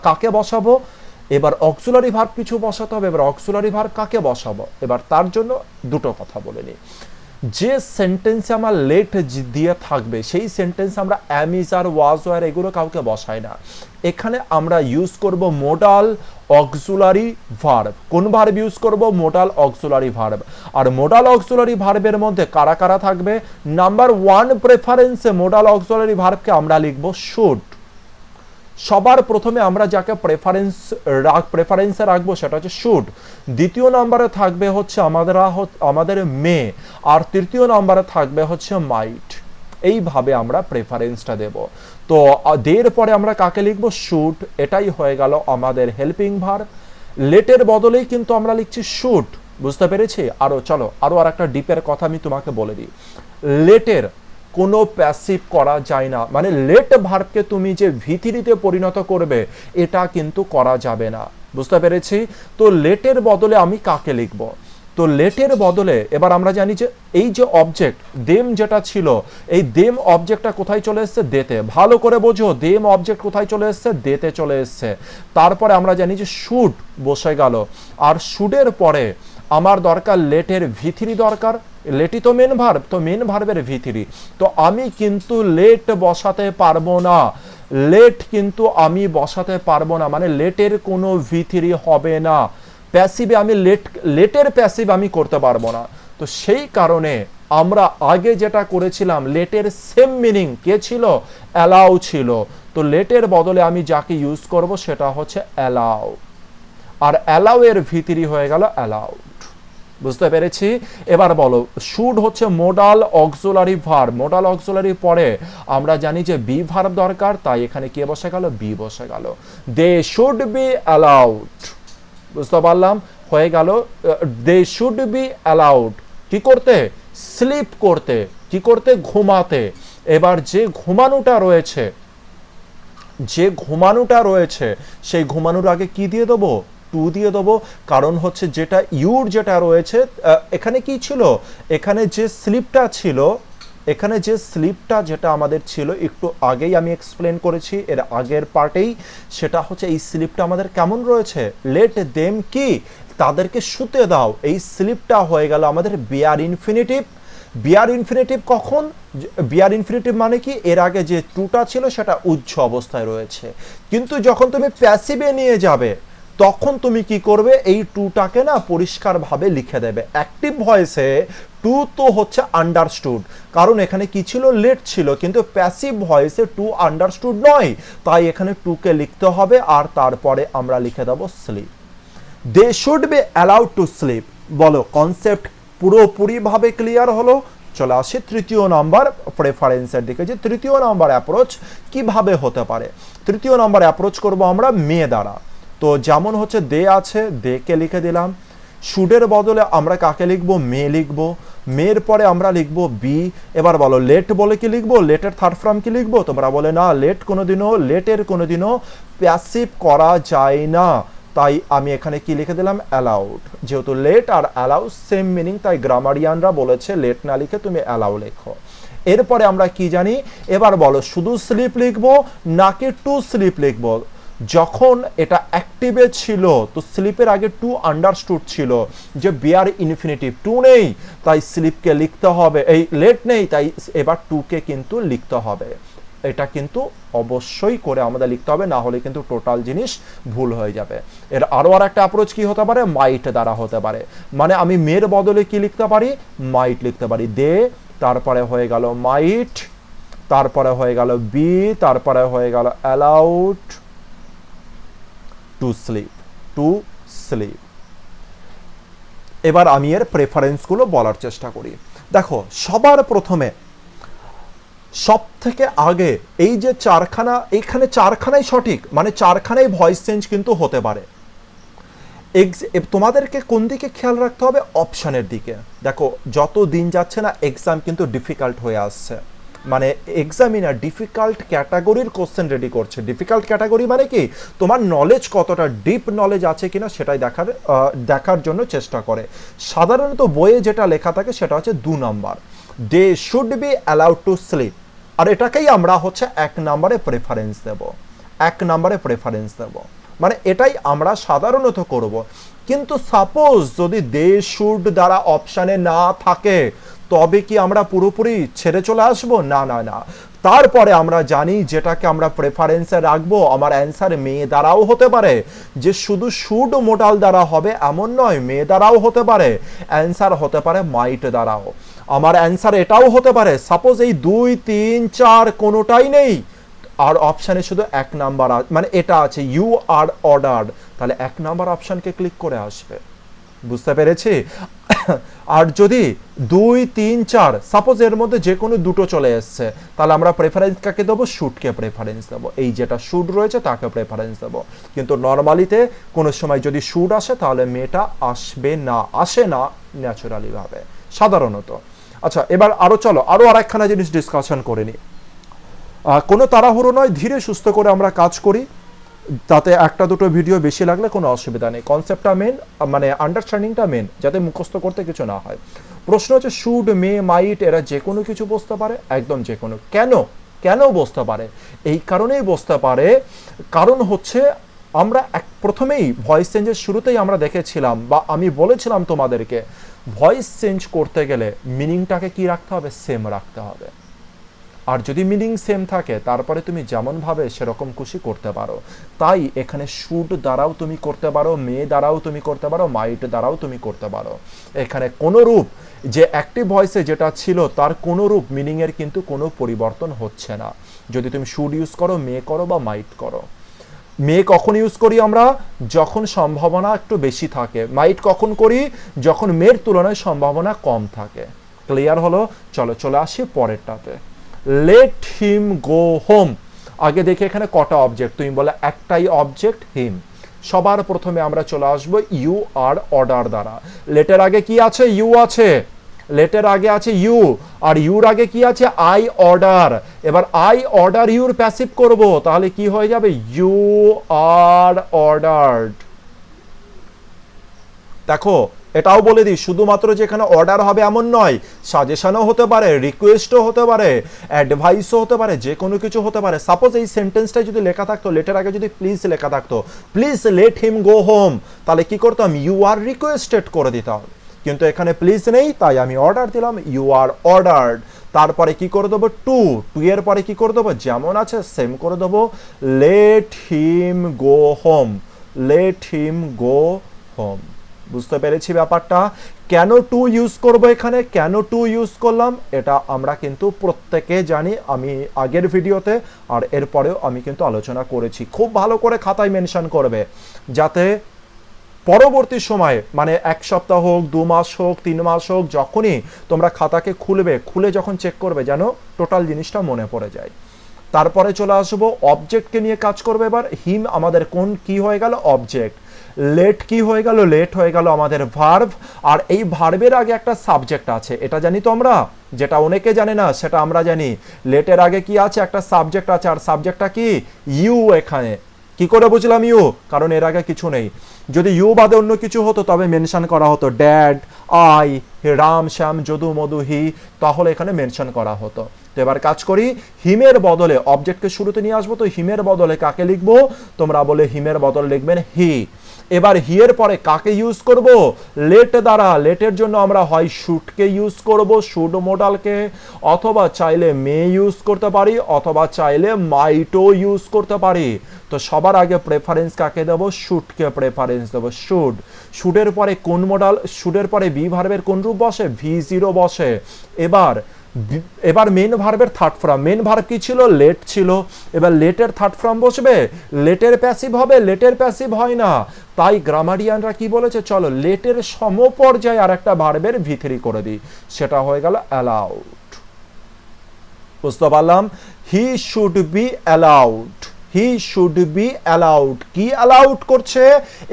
কাকে বসাবো। এবার অক্সিলারি ভার্ব কিছু বসাতে হবে, এবার অক্সিলারি ভার্ব কাকে বসাবো। এবার তার জন্য দুটো কথা বলে নিই। যে সেন্টেন্সে আমার লেট দিয়ে থাকবে সেই সেন্টেন্সে আমরা অ্যাম, ইজ আর ওয়াজ ওয়ার এগুলো কাউকে বসাই না। এখানে আমরা ইউজ করব মোডাল অক্সিলারি ভার্ব। কোন ভার্ব ইউজ করব, মোডাল অক্সিলারি ভার্ব। আর মোডাল অক্সিলারি ভার্বের মধ্যে কারা কারা থাকবে, নাম্বার ওয়ান প্রেফারেন্সে মোডাল অক্সিলারি ভার্বকে আমরা লিখব শুড। সবার প্রথমে আমরা যাকে প্রেফারেন্সে রাখবো সেটা হচ্ছে শুড। দ্বিতীয় নম্বরে থাকবে হচ্ছে আমাদের মে, আর তৃতীয় নম্বরে থাকবে হচ্ছে মাইট। এইভাবে আমরা প্রেফারেন্সটা দেব। তো দের পরে আমরা কাকে লিখব? শুড। এটাই হয়ে গেল আমাদের হেল্পিং ভার্ব। লেটের বদলেই কিন্তু আমরা লিখছি শুড। বুঝতে পেরেছি? চলো আরো আর একটা ডিপের কথা আমি তোমাকে বলে দিই। লেটের কোনো প্যাসিভ করা যায় না, মানে লেট ভার্বকে তুমি যে ভিথিরিতে পরিণত করবে এটা কিন্তু করা যাবে না। বুঝতে পেরেছি? তো লেটের বদলে আমি কাকে লিখব? তো লেটের বদলে এবার আমরা জানি যে এই যে অবজেক্ট দেম যেটা ছিল, এই দেম অবজেক্টটা কোথায় চলে এসছে? দেতে। ভালো করে বোঝো, দেম অবজেক্ট কোথায় চলে এসছে? দেতে চলে এসছে। তারপরে আমরা জানি যে শুড বসে গেল, আর শুডের পরে আমার দরকার লেটের ভিথিরি দরকার। লেটই তো মেন ভার্ব, তো মেন ভার্বের ভিথিরি। তো আমি কিন্তু লেট বসাতে পারবো না, লেট কিন্তু আমি বসাতে পারবো না, মানে লেটের কোনো ভিথিরি হবে না। প্যাসিভে আমি লেটের প্যাসিভ আমি করতে পারবো না। তো সেই কারণে আমরা আগে যেটা করেছিলাম, লেটের সেম মিনিং কে ছিল? অ্যালাউ ছিল। তো লেটের বদলে আমি যাকে ইউজ করব সেটা হচ্ছে অ্যালাউ, আর অ্যালাউ এর ভিতরি হয়ে গেল অ্যালাউড। বুঝতে পেরেছি? এবার বলো, শুড হচ্ছে modal auxiliary verb. Modal auxiliary পরে আমরা জানি যে বি ভার্ব দরকার, তাই এখানে কে বসে গেল? বি বসে গেল। They should be allowed. বুঝতে পারলাম? হয়ে গেল দে শুড বি অ্যালাউড কি করতে? স্লিপ করতে। কি করতে? ঘুমাতে। এবার যে ঘুমানোটা রয়েছে, সেই ঘুমানোর আগে কি দিয়ে দেবো? টু দিয়ে দেবো। কারণ হচ্ছে যেটা ইউর যেটা রয়েছে, এখানে কি ছিল? এখানে যে স্লিপটা যেটা আমাদের ছিল একটু আগেই আমি এক্সপ্লেন করেছি এর আগের পার্টেই, সেটা হচ্ছে এই স্লিপটা আমাদের কেমন রয়েছে? লেট দেম কি? তাদেরকে শুতে দাও। এই স্লিপটা হয়ে গেল আমাদের বিয়ার ইনফিনিটিভ। বিয়ার ইনফিনিটিভ কখন? বিয়ার ইনফিনিটিভ মানে কি? এর আগে যে টুটা ছিল সেটা উচ্চ অবস্থায় রয়েছে, কিন্তু যখন তুমি প্যাসিভে নিয়ে যাবে তখন তুমি কি করবে? এই টুটাকে না পরিষ্কারভাবে লিখে দেবে। অ্যাক্টিভ ভয়েসে টু তো হচ্ছে আন্ডারস্টুড, কারণ এখানে কি ছিল? লেট ছিল, কিন্তু প্যাসিভ ভয়েসে টু আন্ডারস্টুড নয়, তাই এখানে টুকে লিখতে হবে, আর তারপরে আমরা লিখে দেবো sleep. They should be allowed to sleep. বলো, কনসেপ্ট পুরোপুরিভাবে ক্লিয়ার হলো? চলে আসি তৃতীয় নাম্বার প্রেফারেন্সের দিকে, যে তৃতীয় নাম্বার অ্যাপ্রোচ কিভাবে হতে পারে। তৃতীয় নাম্বার অ্যাপ্রোচ করব আমরা মে দ্বারা। তো যেমন হচ্ছে দে আছে, দেকে লিখে দিলাম। শুডের বদলে আমরা কাকে লিখবো? মে লিখবো। মের পরে আমরা লিখবো বি। এবার বলো, লেট বলে কি লিখবো? লেটের থার্ড ফর্ম কি লিখবো? তোমরা বলে না, লেটের কোনোদিনও প্যাসিভ করা যায় না, তাই আমি এখানে কি লিখে দিলাম? অ্যালাউড। যেহেতু লেট আর অ্যালাউ সেম মিনিং, তাই গ্রামারিয়ানরা বলেছে লেট না লিখে তুমি অ্যালাউ লেখো। এরপরে আমরা কি জানি? এবার বলো, শুধু স্লিপ লিখবো নাকি টু স্লিপ লিখবো? যখন এটা অ্যাক্টিভে ছিল তো স্লিপের আগে টু আন্ডারস্টুড ছিল, যে বিয়ার ইনফিনিটিভ টু নেই তাই স্লিপকে লিখতে হবে, এই লেট নেই তাই এবার টুকে কিন্তু লিখতে হবে। এটা কিন্তু অবশ্যই করে আমাদের লিখতে হবে, না হলে কিন্তু টোটাল জিনিস ভুল হয়ে যাবে। এর আরো আর একটা অ্যাপ্রোচ কি হতে পারে? মাইট দ্বারা হতে পারে। মানে আমি মের বদলে কি লিখতে পারি? মাইট লিখতে পারি। দে, তারপরে হয়ে গেল মাইট, তারপরে হয়ে গেল বি, তারপরে হয়ে গেল অ্যালাউড টু স্লিপ। এবার আমি এর প্রেফারেন্সগুলো বলার চেষ্টা করি। দেখো, সবার প্রথমে সব থেকে আগে এই যে চারখানা, এইখানে চারখানাই সঠিক, মানে চারখানাই ভয়েস চেঞ্জ কিন্তু হতে পারে। তোমাদেরকে কোন দিকে খেয়াল রাখতে হবে? অপশানের দিকে। দেখো, যত দিন যাচ্ছে না এক্সাম কিন্তু ডিফিকাল্ট হয়ে আসছে, মানে এক্সামিনার ডিফিকাল্ট ক্যাটাগরির কোশ্চেন রেডি করছে। ডিফিকাল্ট ক্যাটাগরি মানে কি? তোমার নলেজ কতটা ডিপ নলেজ আছে কিনা সেটাই দেখার জন্য চেষ্টা করে। সাধারণত বইয়ে যেটা লেখা থাকে সেটা হচ্ছে 2 number, they should be allowed to sleep, আর এটাকেই আমরা হচ্ছে 1 নাম্বারে প্রেফারেন্স দেব। মানে এটাই আমরা সাধারণত করব। কিন্তু সাপোজ যদি দে শুড দ্বারা অপশানে না থাকে, তবে কি আমরা পুরোপুরি ছেড়ে চলে আসবো? না। তারপরে আমরা জানি যেটাকে আমরা প্রেফারেন্সে রাখবো, আমার অ্যান্সার মে দ্বারাও হতে পারে, যে শুধু শুড মোডাল দ্বারা হবে এমন নয়, মে দ্বারাও হতে পারে, অ্যান্সার হতে পারে মাইট দ্বারাও। আমার অ্যান্সার এটাও হতে পারে, সাপোজ এই 2, 3, 4 কোনোটাই নেই, আর অপশানে শুধু 1 নাম্বার মানে এটা আছে, ইউ আর অর্ডার্ড, তাহলে 1 নাম্বার অপশানকে ক্লিক করে আসবে। বুঝতে পেরেছি? আর যদি 2 3 4 সাপোজ এর মধ্যে যে কোনো দুটো চলে এসছে, তাহলে আমরা প্রেফারেন্স কাকে দেবো? শুটকে প্রেফারেন্স দেবো। এই যেটা শুট রয়েছে তাকে প্রেফারেন্স দেবো। কিন্তু নর্মালিতে কোনো সময় যদি শুট আসে তাহলে মেয়েটা আসবে না, আসে না ন্যাচারালি ভাবে সাধারণত। আচ্ছা, এবার আরো চলো আরো আরেকখানা জিনিস ডিসকাশন করে নিই। কোনো তাড়াহুড়ো নয়, ধীরে সুস্থ করে আমরা কাজ করি, তাতে একটা দুটো ভিডিও বেশি লাগলে কোনো অসুবিধা নেই। কনসেপ্টটা মেন, মানে আন্ডারস্ট্যান্ডিংটা মেন, যাতে মুখস্থ করতে কিছু না হয়। প্রশ্ন হচ্ছে শুড, মে, মাইট এরা যে কোনো কিছু বসতে পারে, একদম যে কোনো। কেন কেন বসতে পারে? এই কারণেই বসতে পারে, কারণ হচ্ছে আমরা প্রথমেই ভয়েস চেঞ্জের শুরুতেই আমরা দেখেছিলাম বা আমি বলেছিলাম তোমাদেরকে, ভয়েস চেঞ্জ করতে গেলে মিনিংটাকে কি রাখতে হবে? সেম রাখতে হবে। আর যদি মিনিং সেম থাকে তারপরে তুমি যেমন ভাবে সেরকম খুশি করতে পারো। তাই এখানে শুড দ্বারাও তুমি করতে পারো, মে দ্বারাও তুমি করতে পারো, মাইট দ্বারাও তুমি করতে পারো। এখানে কোনো রূপ যে অ্যাক্টিভ ভয়েসে যেটা ছিল তার কোনো রূপ মিনিংয়ের কিন্তু কোনো পরিবর্তন হচ্ছে না, যদি তুমি শুড ইউজ করো, মে করো বা মাইট করো। মে কখন ইউজ করি আমরা? যখন সম্ভাবনা একটু বেশি থাকে। মাইট কখন করি? যখন মের তুলনায় সম্ভাবনা কম থাকে। ক্লিয়ার হলো? চলো চলে আসি পরেরটাতে। Let him go home. আগে দেখে এখানে কটা অবজেক্ট, তুমি বলে একটাই অবজেক্ট হিম। সবার প্রথমে আমরা চলে আসবো ইউ আর অর্ডার দ্বারা। লেটের আগে কি আছে? ইউ আছে। লেটের আগে আছে ইউ, আর ইউর আগে কি আছে? I order. এবার আই অর্ডার ইউর প্যাসিভ করব, তাহলে কি হয়ে যাবে? You are ordered. দেখো এটাও বলে দিই, শুধুমাত্র যেখানে অর্ডার হবে এমন নয়, সাজেশনও হতে পারে, রিকোয়েস্টও হতে পারে, অ্যাডভাইসও হতে পারে, যে কোনো কিছু হতে পারে। সাপোজ এই সেন্টেন্সটা যদি লেখা থাকতো, লেটের আগে যদি প্লিজ লেখা থাকতো, please let him go home, তাহলে কি করতাম? ইউ আর রিকোয়েস্টেড করে দিতাম। কিন্তু এখানে প্লিজ নেই, তাই আমি অর্ডার দিলাম, ইউ আর অর্ডার্ড। তারপরে কি করে দেবো? টু। টু এর পরে কি করে দেবো? যেমন আছে সেম করে দেবো, let him go home, let him go home. বুঝতে পেরেছি ব্যাপারটা? কেন টু ইউজ করব এখানে, কেন টু ইউজ করলাম এটা আমরা কিন্তু প্রত্যেকে জানি, আমি আগের ভিডিওতে আর এরপরেও আমি কিন্তু আলোচনা করেছি। খুব ভালো করে খাতায় মেনশন করবে, যাতে পরবর্তী সময়ে মানে 1 সপ্তাহ হোক, 2 মাস হোক, 3 মাস হোক, যখনই তোমরা খাতাকে খুলবে, খুলে যখন চেক করবে যেন টোটাল জিনিসটা মনে পড়ে যায়। তারপরে চলে আসবো অবজেক্টকে নিয়ে কাজ করবে। এবার হিম আমাদের কোন কি হয়ে গেল? অবজেক্ট। লেট কি হয়ে গেল? লেট হয়ে গেল আমাদের ভার্ব। আর এই ভার্বের আগে একটা সাবজেক্ট আছে, এটা জানি তো আমরা, যেটা অনেকে জানে না সেটা আমরা জানি। লেটের আগে কি আছে? একটা সাবজেক্ট আছে, আর সাবজেক্টটা কি? ইউ। এখানে কি করে বুঝলাম ইউ? কারণ এর আগে কিছু নেই। যদি ইউ বাদে অন্য কিছু হতো তবে মেনশন করা হতো, ড্যাড, আই, রাম, শ্যাম, যদু, মধু, হি, তাহলে এখানে মেনশন করা হতো। তো এবার কাজ করি, হিমের বদলে অবজেক্টকে শুরুতে নিয়ে আসবো, তো হিমের বদলে কাকে লিখবো? তোমরা বলে হিমের বদলে লিখবেন হি। এবার হি এর পরে কাকে ইউজ করব? লেট দ্বারা। লেটের জন্য আমরা হয় শুডকে ইউজ করব, শুড মডালকে, অথবা চাইলে মে ইউজ করতে পারি, অথবা চাইলে মাইটও ইউজ করতে পারি। তো সবার আগে প্রেফারেন্স কাকে দেব? শুডকে প্রেফারেন্স দেব, শুড। শুডের পরে কোন মডাল? শুডের পরে বি ভার্বের কোন রূপ বসে? V0 বসে। এবার মেন ভার্বের থার্ড ফর্ম, মেন ভার্ব কি ছিল? লেট ছিল। এবার লেটের থার্ড ফর্ম বসবে, লেটের প্যাসিভ হবে? লেটের প্যাসিভ হয় না। তাই গ্রামারিয়ানরা কি বলেছে? চলো লেটের সমপর্যায়ে আর একটা ভার্বের V3 করে দিই, সেটা হয়ে গেল অ্যালাউড। বুঝতে পারলাম? He should be allowed, he should be allowed. কি অ্যালাউড করছে?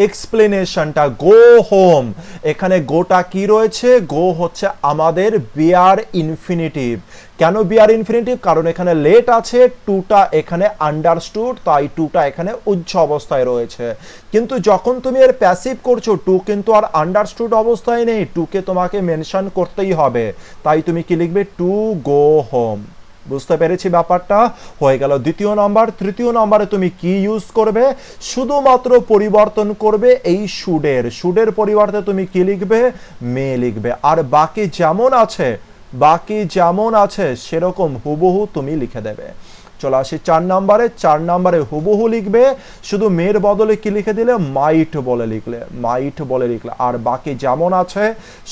এক্সপ্লেনেশনটা, গো হোম। এখানে গোটা কি রয়েছে? গো হচ্ছে আমাদের বিয়ার ইনফিনিটিভ। কেন বিয়ার ইনফিনিটিভ? কারণ এখানে লেট আছে, টুটা এখানে আন্ডারস্টুড, তাই টুটা এখানে উচ্চ অবস্থায় রয়েছে। কিন্তু যখন তুমি এর প্যাসিভ করছো, টু কিন্তু আর আন্ডারস্টুড অবস্থায় নেই, টুকে তোমাকে মেনশন করতেই হবে। তাই তুমি কি লিখবে? To go home. বুঝতে পেরেছি ব্যাপারটা? হয়ে গেল দ্বিতীয় নাম্বার। তৃতীয় নাম্বারে তুমি কি ইউজ করবে? শুধুমাত্র পরিবর্তন করবে এই শুডের, শুডের পরিবর্তে তুমি কি লিখবে? মে লিখবে। আর বাকি যেমন আছে, বাকি যেমন আছে সেরকম হুবহু তুমি লিখে দেবে। চলে আসি 4 নাম্বারে। 4 নাম্বারে হুবহু লিখবে, শুধু মেয়ের বদলে কি লিখে দিলে? মাইট বলে লিখলে, মাইট বলে লিখলে। আর বাকি যেমন আছে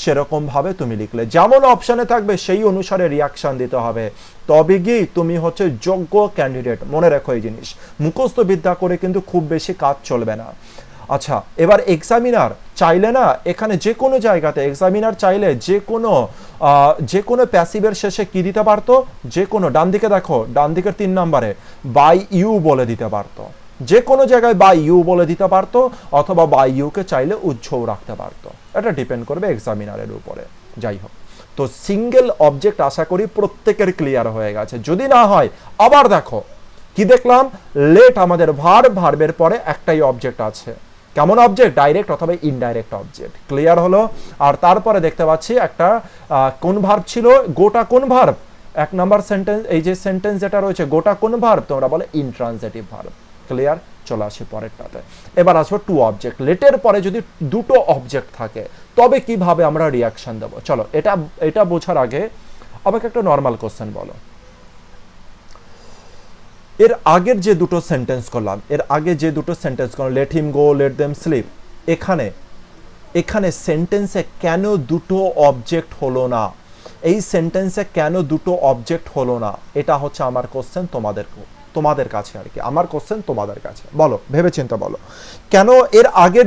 সেরকম ভাবে তুমি লিখলে, যেমন অপশনে থাকবে সেই অনুসারে রিয়াকশন দিতে হবে, তবে গিয়ে তুমি হচ্ছে যোগ্য ক্যান্ডিডেট। মনে রাখো এই জিনিস, মুখস্থ বিদ্যা করে কিন্তু খুব বেশি কাজ চলবে না। আচ্ছা, এবার এক্সামিনার চাইলে না এখানে যে কোনো জায়গাতে এক্সামিনার চাইলে যে কোনো প্যাসিভের শেষে কি দিতে পারতো, যে কোনো, ডান দিকে দেখো, ডান দিকের 3 নম্বরে বাই ইউ বলে দিতে পারতো, যে কোনো জায়গায় বাই ইউ বলে দিতে পারতো, অথবা বাই ইউকে চাইলে উজ্জ্বল রাখতে পারতো। এটা ডিপেন্ড করবে এক্সামিনারের উপরে। যাই হোক, তো সিঙ্গেল অবজেক্ট আশা করি প্রত্যেকের ক্লিয়ার হয়ে গেছে। যদি না হয় আবার দেখো, কি দেখলাম, লেট আমাদের ভার্বের পরে একটাই অবজেক্ট আছে। কেমন অবজেক্ট? ডাইরেক্ট অথবা ইনডাইরেক্ট অবজেক্ট। ক্লিয়ার হলো? আর তারপরে দেখতে পাচ্ছি একটা কোন ভার্ব ছিল, গোটা কোন ভার্ব, 1 নাম্বার সেন্টেন্স, এই যে সেন্টেন্স যেটা রয়েছে গোটা কোন ভার্ব, তোমরা বলে ইনট্রানজিটিভ ভার্ব। ক্লিয়ার? চলে আসি পরেরটাতে। এবার আসবো টু অবজেক্ট। লেটের পরে যদি দুটো অবজেক্ট থাকে তবে কিভাবে আমরা রিয়াকশন দেবো। চলো, এটা বোঝার আগে আমাকে একটা নর্মাল কোশ্চেন বলো। এর আগের যে দুটো সেন্টেন্স করলাম, লেট হিম গো, লেট দেম স্লিপ, এখানে সেন্টেন্সে কেন দুটো অবজেক্ট হলো না, এই সেন্টেন্সে কেন দুটো অবজেক্ট হলো না, এটা হচ্ছে আমার কোশ্চেন তোমাদের কাছে আর কি। আমার কোশ্চেন তোমাদের কাছে, বলো, ভেবেচিন্তে বলো, কেন এর আগের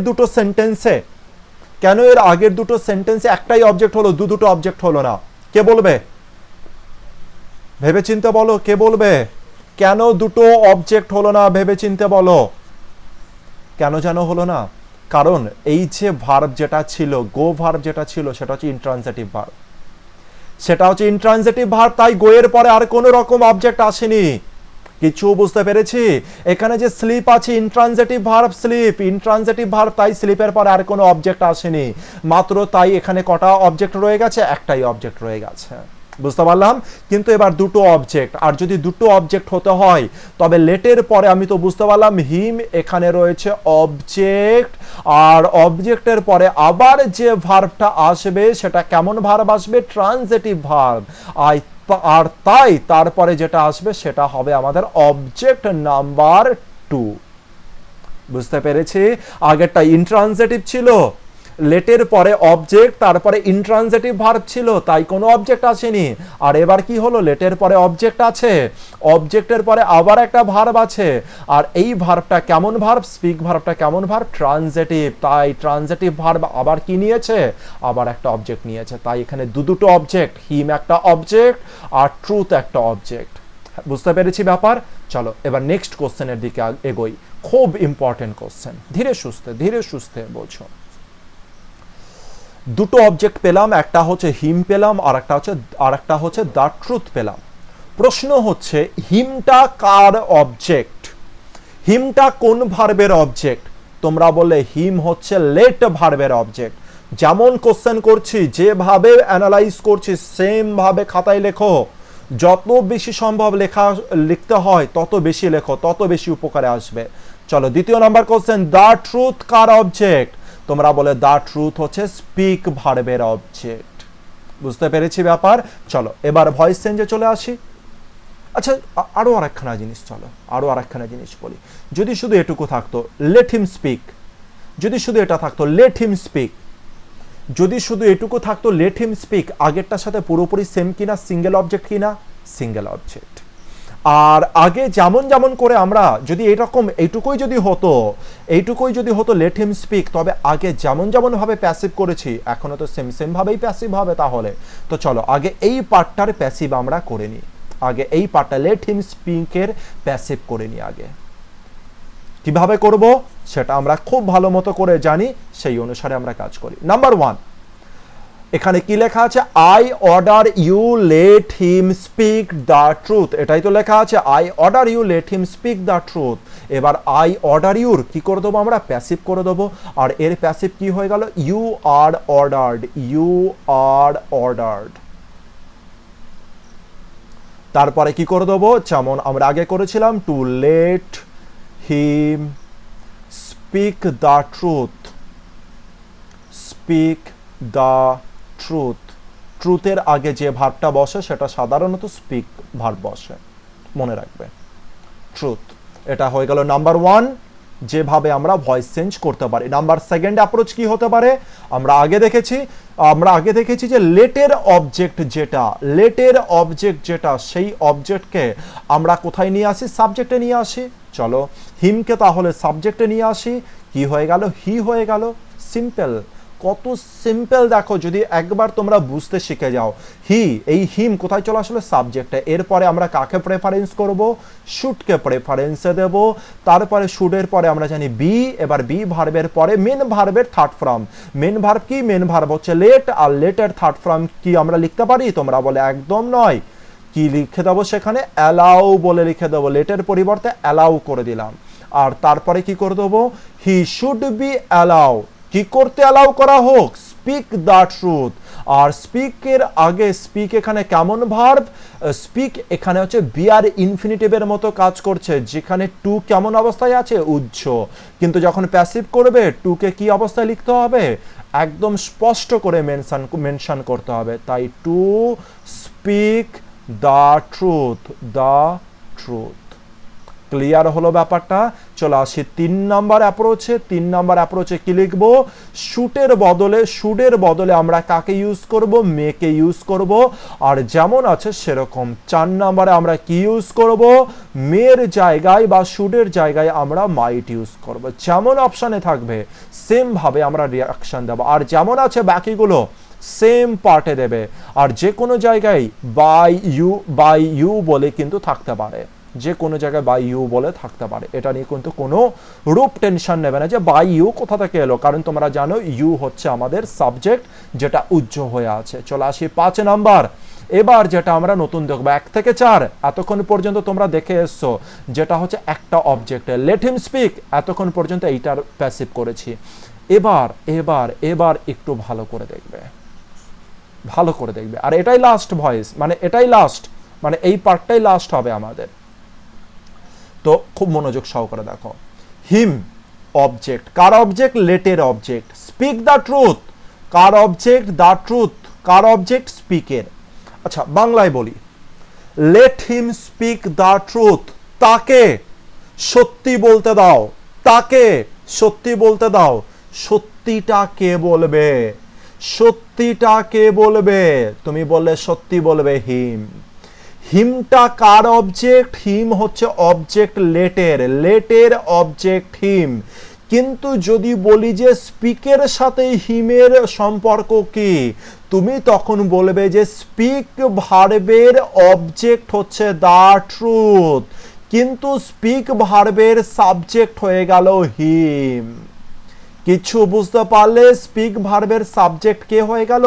দুটো সেন্টেন্সে একটাই অবজেক্ট হলো, দুটো অবজেক্ট হলো না? কে বলবে? ভেবেচিন্তে বলো, কে বলবে? কেন দুটো অবজেক্ট হলো না? ভেবেচিন্তে বলো, কেন যেন হলো না? কারণ এই যে ভার্ব যেটা ছিল, গো ভার্ব যেটা ছিল, সেটা হচ্ছে ইন্ট্রানজিটিভ ভার্ব, তাই গো এর পরে আর কোনো রকম অবজেক্ট আসেনি। কিছু বুঝতে পেরেছি? এখানে যে স্লিপ আছে, ইন্ট্রানজিটিভ ভার্ব, তাই স্লিপের পরে আর কোনো অবজেক্ট আসেনি মাত্র, তাই এখানে কটা অবজেক্ট রয়ে গেছে? একটাই অবজেক্ট রয়ে গেছে। বুঝতে পারলাম? কিন্তু এবার দুটো অবজেক্ট, আর যদি দুটো অবজেক্ট হতে হয় তবে লেটের পরে আমি তো বুঝতে পারলাম হিম এখানে রয়েছে অবজেক্ট, আর অবজেক্টের পরে আবার যে ভার্বটা আসবে সেটা কেমন ভার্ব আসবে? Transitive verb. আর তাই তারপরে যেটা আসবে সেটা হবে আমাদের অবজেক্ট নাম্বার 2। বুঝতে পেরেছি? আগেরটা ইনট্রানজিটিভ ছিল, লেটের পরে অবজেক্ট, তারপরে ইনট্রানজিটিভ ভার্ব ছিল, তাই কোনো অবজেক্ট আসেনি। আর এবার কি হলো? লেটের পরে অবজেক্ট আছে, অবজেক্টের পরে আবার একটা ভার্ব আছে, আর এই ভার্বটা কেমন ভার্ব? স্পিক ভার্বটা কেমন ভার্ব? ট্রানজিটিভ। তাই ট্রানজিটিভ ভার্ব আবার কি নিয়েছে? আবার একটা অবজেক্ট নিয়েছে। তাই এখানে দুটো অবজেক্ট, হিম একটা অবজেক্ট আর ট্রুথ একটা অবজেক্ট। বুঝতে পেরেছি ব্যাপার? চলো এবার নেক্সট কোশ্চেনের দিকে এগোই। খুব ইম্পর্টেন্ট কোশ্চেন, ধীরে সুস্থে বলছো। দুটো অবজেক্ট পেলাম, একটা হচ্ছে হিম পেলাম, আর একটা হচ্ছে দ্য ট্রুথ পেলাম। প্রশ্ন হচ্ছে হিমটা কার অবজেক্ট? হিমটা কোন ভার্বের অবজেক্ট? তোমরা বললে হিম হচ্ছে লেট ভার্বের অবজেক্ট। যেমন কোশ্চেন করছি, যেভাবে অ্যানালাইজ করছি সেম ভাবে খাতায় লেখো। যত বেশি সম্ভব লিখতে হয় তত বেশি লেখো, তত বেশি উপকারে আসবে। চলো দ্বিতীয় নাম্বার কোশ্চেন, দ্য ট্রুথ কার অবজেক্ট? তোমরা বলে দ্য ট্রুথ হচ্ছে স্পিক ভার্বের অবজেক্ট। বুঝতে পেরেছি ব্যাপার? চলো এবার ভয়েস চেঞ্জে চলে আসি। আচ্ছা, আরো আরেকখানা জিনিস বলি। যদি শুধু এটুকু থাকতো লেট হিম স্পিক, যদি শুধু এটা থাকতো লেট হিম স্পিক, আগেরটার সাথে পুরোপুরি সেম কিনা? সিঙ্গেল অবজেক্ট কিনা? Single object. আর আগে যেমন করে আমরা যদি এইটুকুই যদি হতো লেট হিম স্পিক, তবে আগে যেমন ভাবে প্যাসিভ করেছি এখনো তো সেম ভাবেই প্যাসিভ হবে তাহলে। তো চলো আগে এই পার্টটার প্যাসিভ আমরা করে নিই, লেট হিম স্পিকের প্যাসিভ করে নিই আগে। কিভাবে করব সেটা আমরা খুব ভালো মতো করে জানি, সেই অনুসারে আমরা কাজ করি। নাম্বার 1, এখানে কি লেখা আছে? I order you let him speak the truth. এটাই তো লেখা আছে, I order you let him speak the truth. এবার আই অর্ডার ইউর কি করে দেবো? আমরা প্যাসিভ করে দেবো। আর এর প্যাসিভ কি হয়ে গেল? You are ordered. তারপরে কি করে দেবো? যেমন আমরা আগে করেছিলাম, to let him speak the truth. ট্রুথের আগে যে ভার্বটা বসে সেটা সাধারণত স্পিক ভার্ব বসে, মনে রাখবে। ট্রুথ, এটা হয়ে গেল নাম্বার 1, যেভাবে আমরা ভয়েস চেঞ্জ করতে পারি। নাম্বার সেকেন্ড অ্যাপ্রোচ কি হতে পারে, আমরা আগে দেখেছি যে লেটের অবজেক্ট যেটা সেই অবজেক্টকে আমরা কোথায় নিয়ে আসি, সাবজেক্টে নিয়ে আসি। চলো হিমকে তাহলে সাবজেক্টে নিয়ে আসি, কি হয়ে গেল, হি হয়ে গেল। সিম্পল, কত সিম্পল দেখো, যদি একবার তোমরা বুঝতে শিখে যাও। এই হিম কোথায় চলে আসলে, সাবজেক্টে। এরপরে আমরা কাকে প্রেফারেন্স করব, শুডকে প্রেফারেন্সে দেব। তারপরে শুডের পরে আমরা জানি বি, এবার বি ভার্বের পরে মেন ভার্বের থার্ড ফর্ম। মেন ভার্ব কি, মেন ভার্ব হচ্ছে লেট, আর লেটের থার্ড ফর্ম কি আমরা লিখতে পারি, তোমরা বলে একদম নয়। কি লিখে দেবো সেখানে, অ্যালাউ বলে লিখে দেবো, লেটের পরিবর্তে অ্যালাউ করে দিলাম। আর তারপরে কি করে দেবো, হি শুড বি অ্যালাউ, কি করতে অ্যালাউ করা হোক, স্পিক দ্য ট্রুথ। আর স্পিকের আগে স্পিক এখানে কেমন ভার্ব, স্পিক এখানে হচ্ছে বিআর ইনফিনিটিভের মতো কাজ করছে, যেখানে টু কেমন অবস্থায় আছে, উজ্জ। কিন্তু যখন প্যাসিভ করবে টুকে কি অবস্থায় লিখতে হবে, একদম স্পষ্ট করে মেনশন করতে হবে। তাই to speak the truth, clear হলো ব্যাপারটা। চলে আসি 3 নম্বর অ্যাপ্রোচে। 3 নম্বর অ্যাপ্রোচে কি লিখবো, শুডের বদলে আমরা কাকে ইউজ করব, মেকে ইউজ করব। আর যেমন আছে সেরকম 4 নম্বরে আমরা কি ইউজ করব, মের জায়গায় বা শুডের জায়গায় আমরা মাইট ইউজ করব। যেমন অপশানে থাকবে সেম ভাবে আমরা রিঅ্যাকশন দেব, আর যেমন আছে বাকিগুলো সেম পার্টে দেবে। আর যে কোনো জায়গায় বাই ইউ বলে কিন্তু থাকতে পারে, যে কোনো জায়গায় বাই ইউ বলে থাকতে পারে। এটা নিয়ে কিন্তু কোনো রূপ টেনশন নেবে না যে বাই ইউ কোথা থেকে এলো, কারণ তোমরা জানো ইউ হচ্ছে আমাদের সাবজেক্ট যেটা উজ্জ্ব হয়ে আছে। চলে আসি 5 নাম্বার। এবার যেটা আমরা নতুন দেখবো 1 থেকে 4, এতক্ষণ পর্যন্ত তোমরা দেখে এসছো যেটা হচ্ছে একটা অবজেক্টে লেট হিম স্পিক, এতক্ষণ পর্যন্ত এইটার প্যাসিভ করেছি। এবার একটু ভালো করে দেখবে, আর এটাই লাস্ট ভয়েস, মানে এই পার্টটাই লাস্ট হবে আমাদের। তো খুব মনোযোগ সহকারে দেখো। হিম অবজেক্ট, কার অবজেক্ট, লেটের অবজেক্ট। স্পিক দ্য ট্রুথ, কার অবজেক্ট, দ্য ট্রুথ, কার অবজেক্ট, স্পিকের। আচ্ছা বাংলায় বলি, let him speak the truth, তাকে সত্যি বলতে দাও, সত্যিটা কে বলবে, তুমি বললে সত্যি বলবে হিম। হিমটা কার অবজেক্ট, হিম হচ্ছে অবজেক্ট লেটের অবজেক্ট হিম। কিন্তু যদি বলি যে স্পিকের সাথে হিমের সম্পর্ক কি, তুমি তখন বলবে যে স্পিক ভার্বের অবজেক্ট হচ্ছে দ্য ট্রুথ, কিন্তু স্পিক ভার্বের সাবজেক্ট হয়ে গেল হিম। কিছু বুঝতে পারলে, স্পিক ভার্বের সাবজেক্ট কে হয়ে গেল,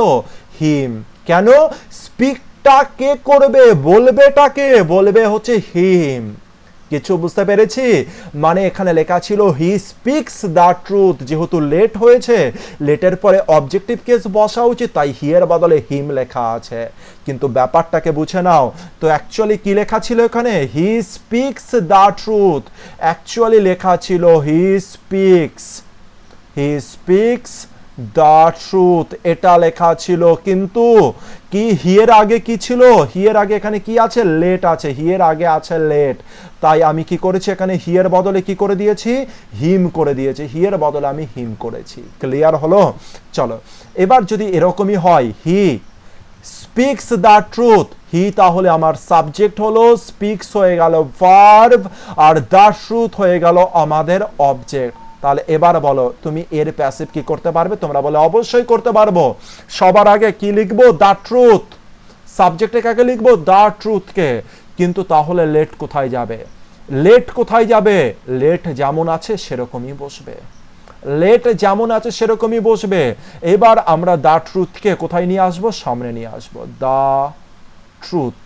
হিম। কেন, স্পিকটা কে করবে, বলবে হচ্ছে হিম। কিছু বুঝতে পেরেছি, মানে এখানে লেখা ছিল হি স্পিক্স দ্য ট্রুথ, যেহেতু লেট হয়েছে লেটের পরে অবজেক্টিভ কেস বসা উচিত, তাই হি এর বদলে হিম লেখা আছে। কিন্তু ব্যাপারটাকে বুঝে নাও, তো অ্যাকচুয়ালি কি লেখা ছিল এখানে, he speaks the truth, actually লেখা ছিল হি স্পিক্স দ্য ট্রুথ, এটা লেখা ছিল। কিন্তু কি হিয়ের আগে কি ছিল, হিয়ের আগে এখানে কি আছে, লেট আছে, হিয়ের আগে আছে লেট। তাই আমি কি করেছি এখানে, হিয়ের বদলে কি করে দিয়েছি, হিম করে দিয়েছি, হিয়ের বদলে আমি হিম করেছি। ক্লিয়ার হলো। চলো এবার যদি এরকমই হয়, হি স্পিক্স দ্য ট্রুথ, হি তাহলে আমার সাবজেক্ট হলো, স্পিক্স হয়ে গেল ভার্ব, আর দ্য ট্রুথ হয়ে গেল আমাদের অবজেক্ট। তাহলে এবার বলো তুমি এর প্যাসিভ কি করতে পারবে, তোমরা বলে অবশ্যই করতে পারবো। সবার আগে কি লিখবো, দ্য ট্রুথ, সাবজেক্টে কাকে লিখবো, দ্য ট্রুথকে। কিন্তু তাহলে লেট কোথায় যাবে, লেট যেমন আছে সেরকমই বসবে। এবার আমরা দ্য ট্রুথকে কোথায় নিয়ে আসবো, সামনে নিয়ে আসবো, দ্য ট্রুথ।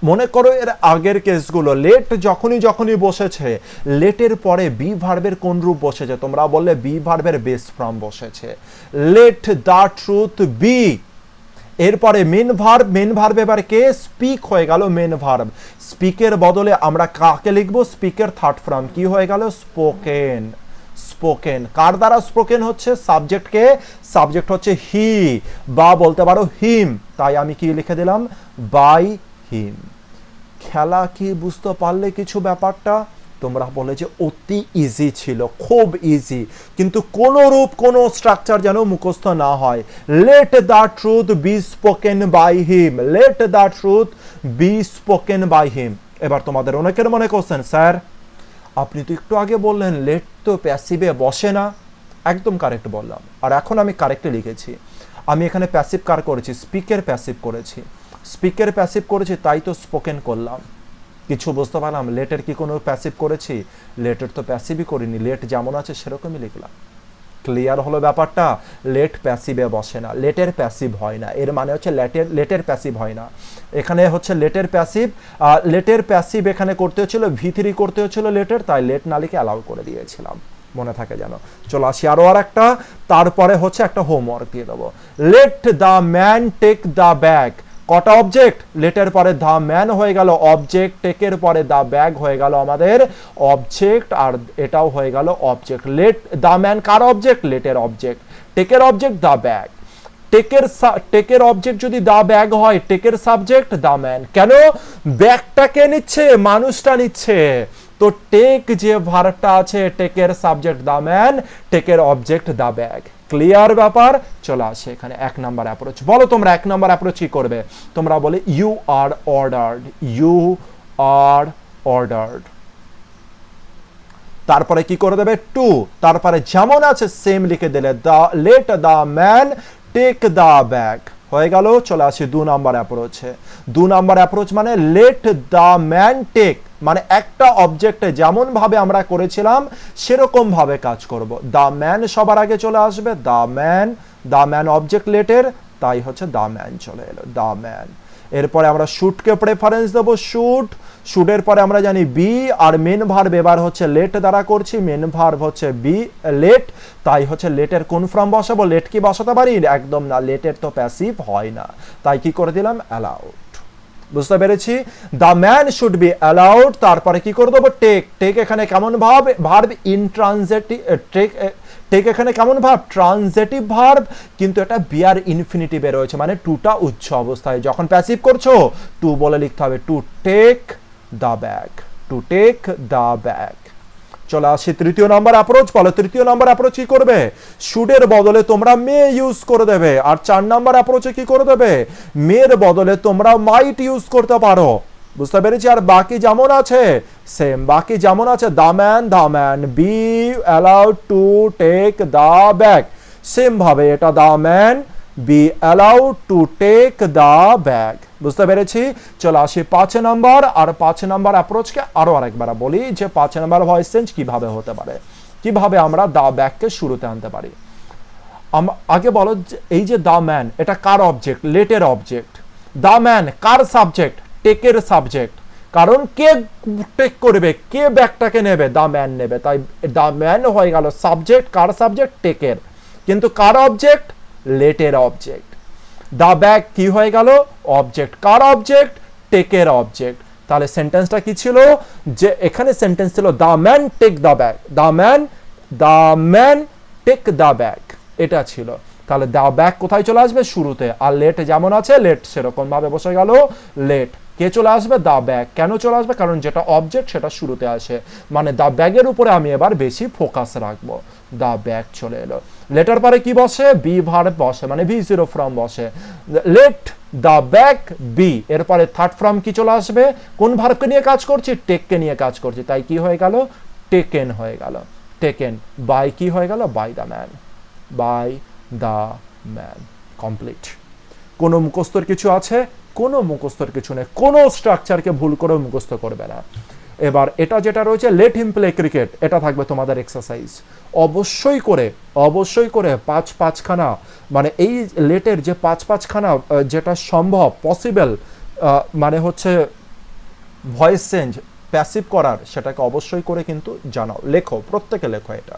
মনে করো এর আগের কেসগুলো, লেট যখনই বসেছে, লেটের পরে বি ভার্বের কোন রূপ বসেছে, তোমরা বললে বি ভার্বের বেস ফর্ম বসেছে, লেট দ্য ট্রুথ বি। এরপরে মেন ভার্ব এবার কে, স্পিক হয়ে গেল মেন ভার্ব। স্পিকের বদলে আমরা কাকে লিখবো, স্পিকের থার্ড ফর্ম কি হয়ে গেল, স্পোকেন। কার দ্বারা স্পোকেন হচ্ছে, সাবজেক্টকে, সাবজেক্ট হচ্ছে হি, বা বলতে পারো হিম। তাই আমি কি লিখে দিলাম, বাই হিম। খেলা কি বুঝতে পারলে কিছু ব্যাপারটা, তোমরা বলে যে অতি ইজি ছিল, খুব ইজি, কিন্তু কোনো রূপ কোনো স্ট্রাকচার যেন মুখস্থ না হয়। Let the truth be spoken by him, let the truth be spoken by him. এবার তোমাদের অনেকের মনে করছেন, স্যার আপনি তো একটু আগে বললেন লেট তো প্যাসিভে বসে না। একদম কারেক্ট বললাম, আর এখন আমি কারেক্টে লিখেছি। আমি এখানে প্যাসিভ কার করেছি? স্পিকের প্যাসিভ করেছি, স্পিকের প্যাসিভ করেছি, তাই তো স্পোকেন করলাম। কিছু বুঝতে পারলাম? লেটের কি কোনো প্যাসিভ করেছি? লেটের তো প্যাসিভই করিনি, লেট যেমন আছে সেরকমই লিখলাম। ক্লিয়ার হলো ব্যাপারটা? লেট প্যাসিভে বসে না, লেটের প্যাসিভ হয় না, এর মানে হচ্ছে লেটের প্যাসিভ হয় না। এখানে হচ্ছে লেটের প্যাসিভ, লেটের প্যাসিভ এখানে করতে হচ্ছিল, V3 করতে হচ্ছিল লেটের, তাই লেট না লিখে অ্যালাউ করে দিয়েছিলাম, মনে থাকে যেন। চলো আসি আরো আর একটা, তারপরে হচ্ছে একটা হোমওয়ার্ক দিয়ে দেবো। Let the man take the bag. কটা অবজেক্ট? লেটের পরে দ্য ম্যান হয়ে গেল অবজেক্ট, টেকের পরে দ্য ব্যাগ হয়ে গেল আমাদের অবজেক্ট, আর এটাও হয়ে গেল অবজেক্ট। লেট দ্য ম্যান কার অবজেক্ট? লেটের অবজেক্ট। টেকের অবজেক্ট দ্য ব্যাগ। টেকের অবজেক্ট যদি দ্য ব্যাগ হয়, টেকের সাবজেক্ট দ্য ম্যান। কেন? ব্যাগটা কে নিচ্ছে? মানুষটা নিচ্ছে। তো টেক যে ভার্বটা আছে, টেকের সাবজেক্ট দ্য ম্যান, টেকের অবজেক্ট দ্য ব্যাগ। ক্লিয়ার ব্যাপার? চলে আসে এখানে 1 নাম্বার অ্যাপ্রোচ। বলো তোমরা 1 নাম্বার অ্যাপ্রোচ কি করবে? তোমরা বলে you are ordered, you are ordered. তারপরে কি করে দেবে? টু, তারপরে যেমন আছে সেম লিখে দিলে, the let the man take the bag. হয়ে গেল। চলে আসি 2 নাম্বার অ্যাপ্রোচে। 2 নাম্বার অ্যাপ্রোচ মানে লেট দ্য ম্যান টেক, মানে একটা অবজেক্টে যেমন ভাবে আমরা করেছিলাম সেরকম ভাবে কাজ করব। দ্য ম্যান সবার আগে চলে আসবে, দ্য ম্যান অবজেক্ট লেটের, তাই হচ্ছে দ্য ম্যান চলে এলো, দ্য ম্যান। এরপরে আমরা শুটকে প্রেফারেন্স দেবো, শুটের পরে আমরা জানি বি, আর মেন ভার্ব এবার হচ্ছে লেট দ্বারা করছি, মেন ভার্ব হচ্ছে বি, লেট, তাই হচ্ছে লেটের কোন ফর্ম বসাবো? লেট কি বসাতে পারি? একদম না, লেটের তো প্যাসিভ হয় না, তাই কি করে দিলাম? অ্যালাউড। বুঝতে পেরেছি? The man should be allowed. তারপরে কি করে দেবো? টেক। টেক এখানে কেমন ভার্ব? ইনট্রানজিটিভ। টেক এখানে কেমন ভার্ব? ট্রানজিটিভ ভার্ব, কিন্তু এটা বিয়ার ইনফিনিটিভে রয়েছে, মানে টুটা উচ্চ অবস্থায়। যখন প্যাসিভ করছো টু বলে লিখতে হবে, to take the bag, to take the bag. চলে আসি 3য় নাম্বার অ্যাপ্রোচ। বলো 3য় নাম্বার অ্যাপ্রোচ কি করবে? শুডের বদলে তোমরা মে ইউজ করে দেবে। আর 4 নাম্বার অ্যাপ্রোচে কি করে দেবে? মের বদলে তোমরা মাইট ইউজ করতে পারো। বুঝতে পেরেছি? আর বাকি যেমন আছে সেম, বাকি যেমন আছে, the man be allowed to take the bag, same ভাবে এটা the man be allowed to take the bag. বুঝতে পেরেছি? চলো আসি 5 নাম্বার। আর 5 নাম্বার অ্যাপ্রোচকে আরো আরেকবার বলি যে 5 নাম্বার ভয়েস চেঞ্জ কিভাবে হতে পারে, কিভাবে আমরা দ্য ব্যাগকে শুরুতে আনতে পারি। আগে বলো এই যে দ্য ম্যান, এটা কার অবজেক্ট? লেটের অবজেক্ট। দ্য ম্যান কার সাবজেক্ট? টেকের সাবজেক্ট। কারণ কে টেক করবে, কে ব্যাগটাকে নেবে? দ্য ম্যান নেবে, তাই দ্য ম্যান হয়ে গেল সাবজেক্ট। কার সাবজেক্ট? টেকের। কিন্তু কার অবজেক্ট? লেটের অবজেক্ট। দ্য ব্যাগ কি হয়ে গেল? অবজেক্ট। কার অবজেক্ট? টেকের অবজেক্ট। তাহলে সেন্টেন্সটা কি ছিল? যে এখানে সেন্টেন্স ছিল the man take the bag, the man take the bag, এটা ছিল। তাহলে দ্য ব্যাগ কোথায় চলে আসবে? শুরুতে। আর লেট যেমন আছে লেট সেরকম ভাবে বসে গেল লেট। কে চলে আসবে? The bag. কেন চলে আসবে? কারণ যেটা অবজেক্ট সেটা শুরুতে আসে, মানে দ্য ব্যাগের উপরে আমি এবার বেশি ফোকাস রাখবো। দ্য ব্যাগ চলে এলো। লেটার পরে কি বসে? বি ভার্ব বসে, মানে V0 ফর্ম বসে। লেট দ্য ব্যাগ বি, এরপরে থার্ড ফর্ম কি চলে আসবে? কোন ভার্বকে নিয়ে কাজ করছি? টেককে নিয়ে কাজ করছি, তাই কি হয়ে গেল? টেকেন হয়ে গেল। টেকেন বাই কি হয়ে গেল? By the man, by the man. Complete. কোনো মুখস্থর কিছু আছে? কোনো মুখস্থর কিছু নেই, কোনো স্ট্রাকচারকে ভুল করে মুখস্থ করবে না। এবার এটা যেটা রয়েছে লেট হিম প্লে ক্রিকেট, এটা থাকবে তোমাদের এক্সারসাইজ। অবশ্যই করে 5-5খানা, মানে এই লেটের যে 5-5খানা যেটা সম্ভব পসিবল, মানে হচ্ছে ভয়েস চেঞ্জ প্যাসিভ করার, সেটাকে অবশ্যই করে কিন্তু জানাও, লেখো, প্রত্যেকে লেখো এটা।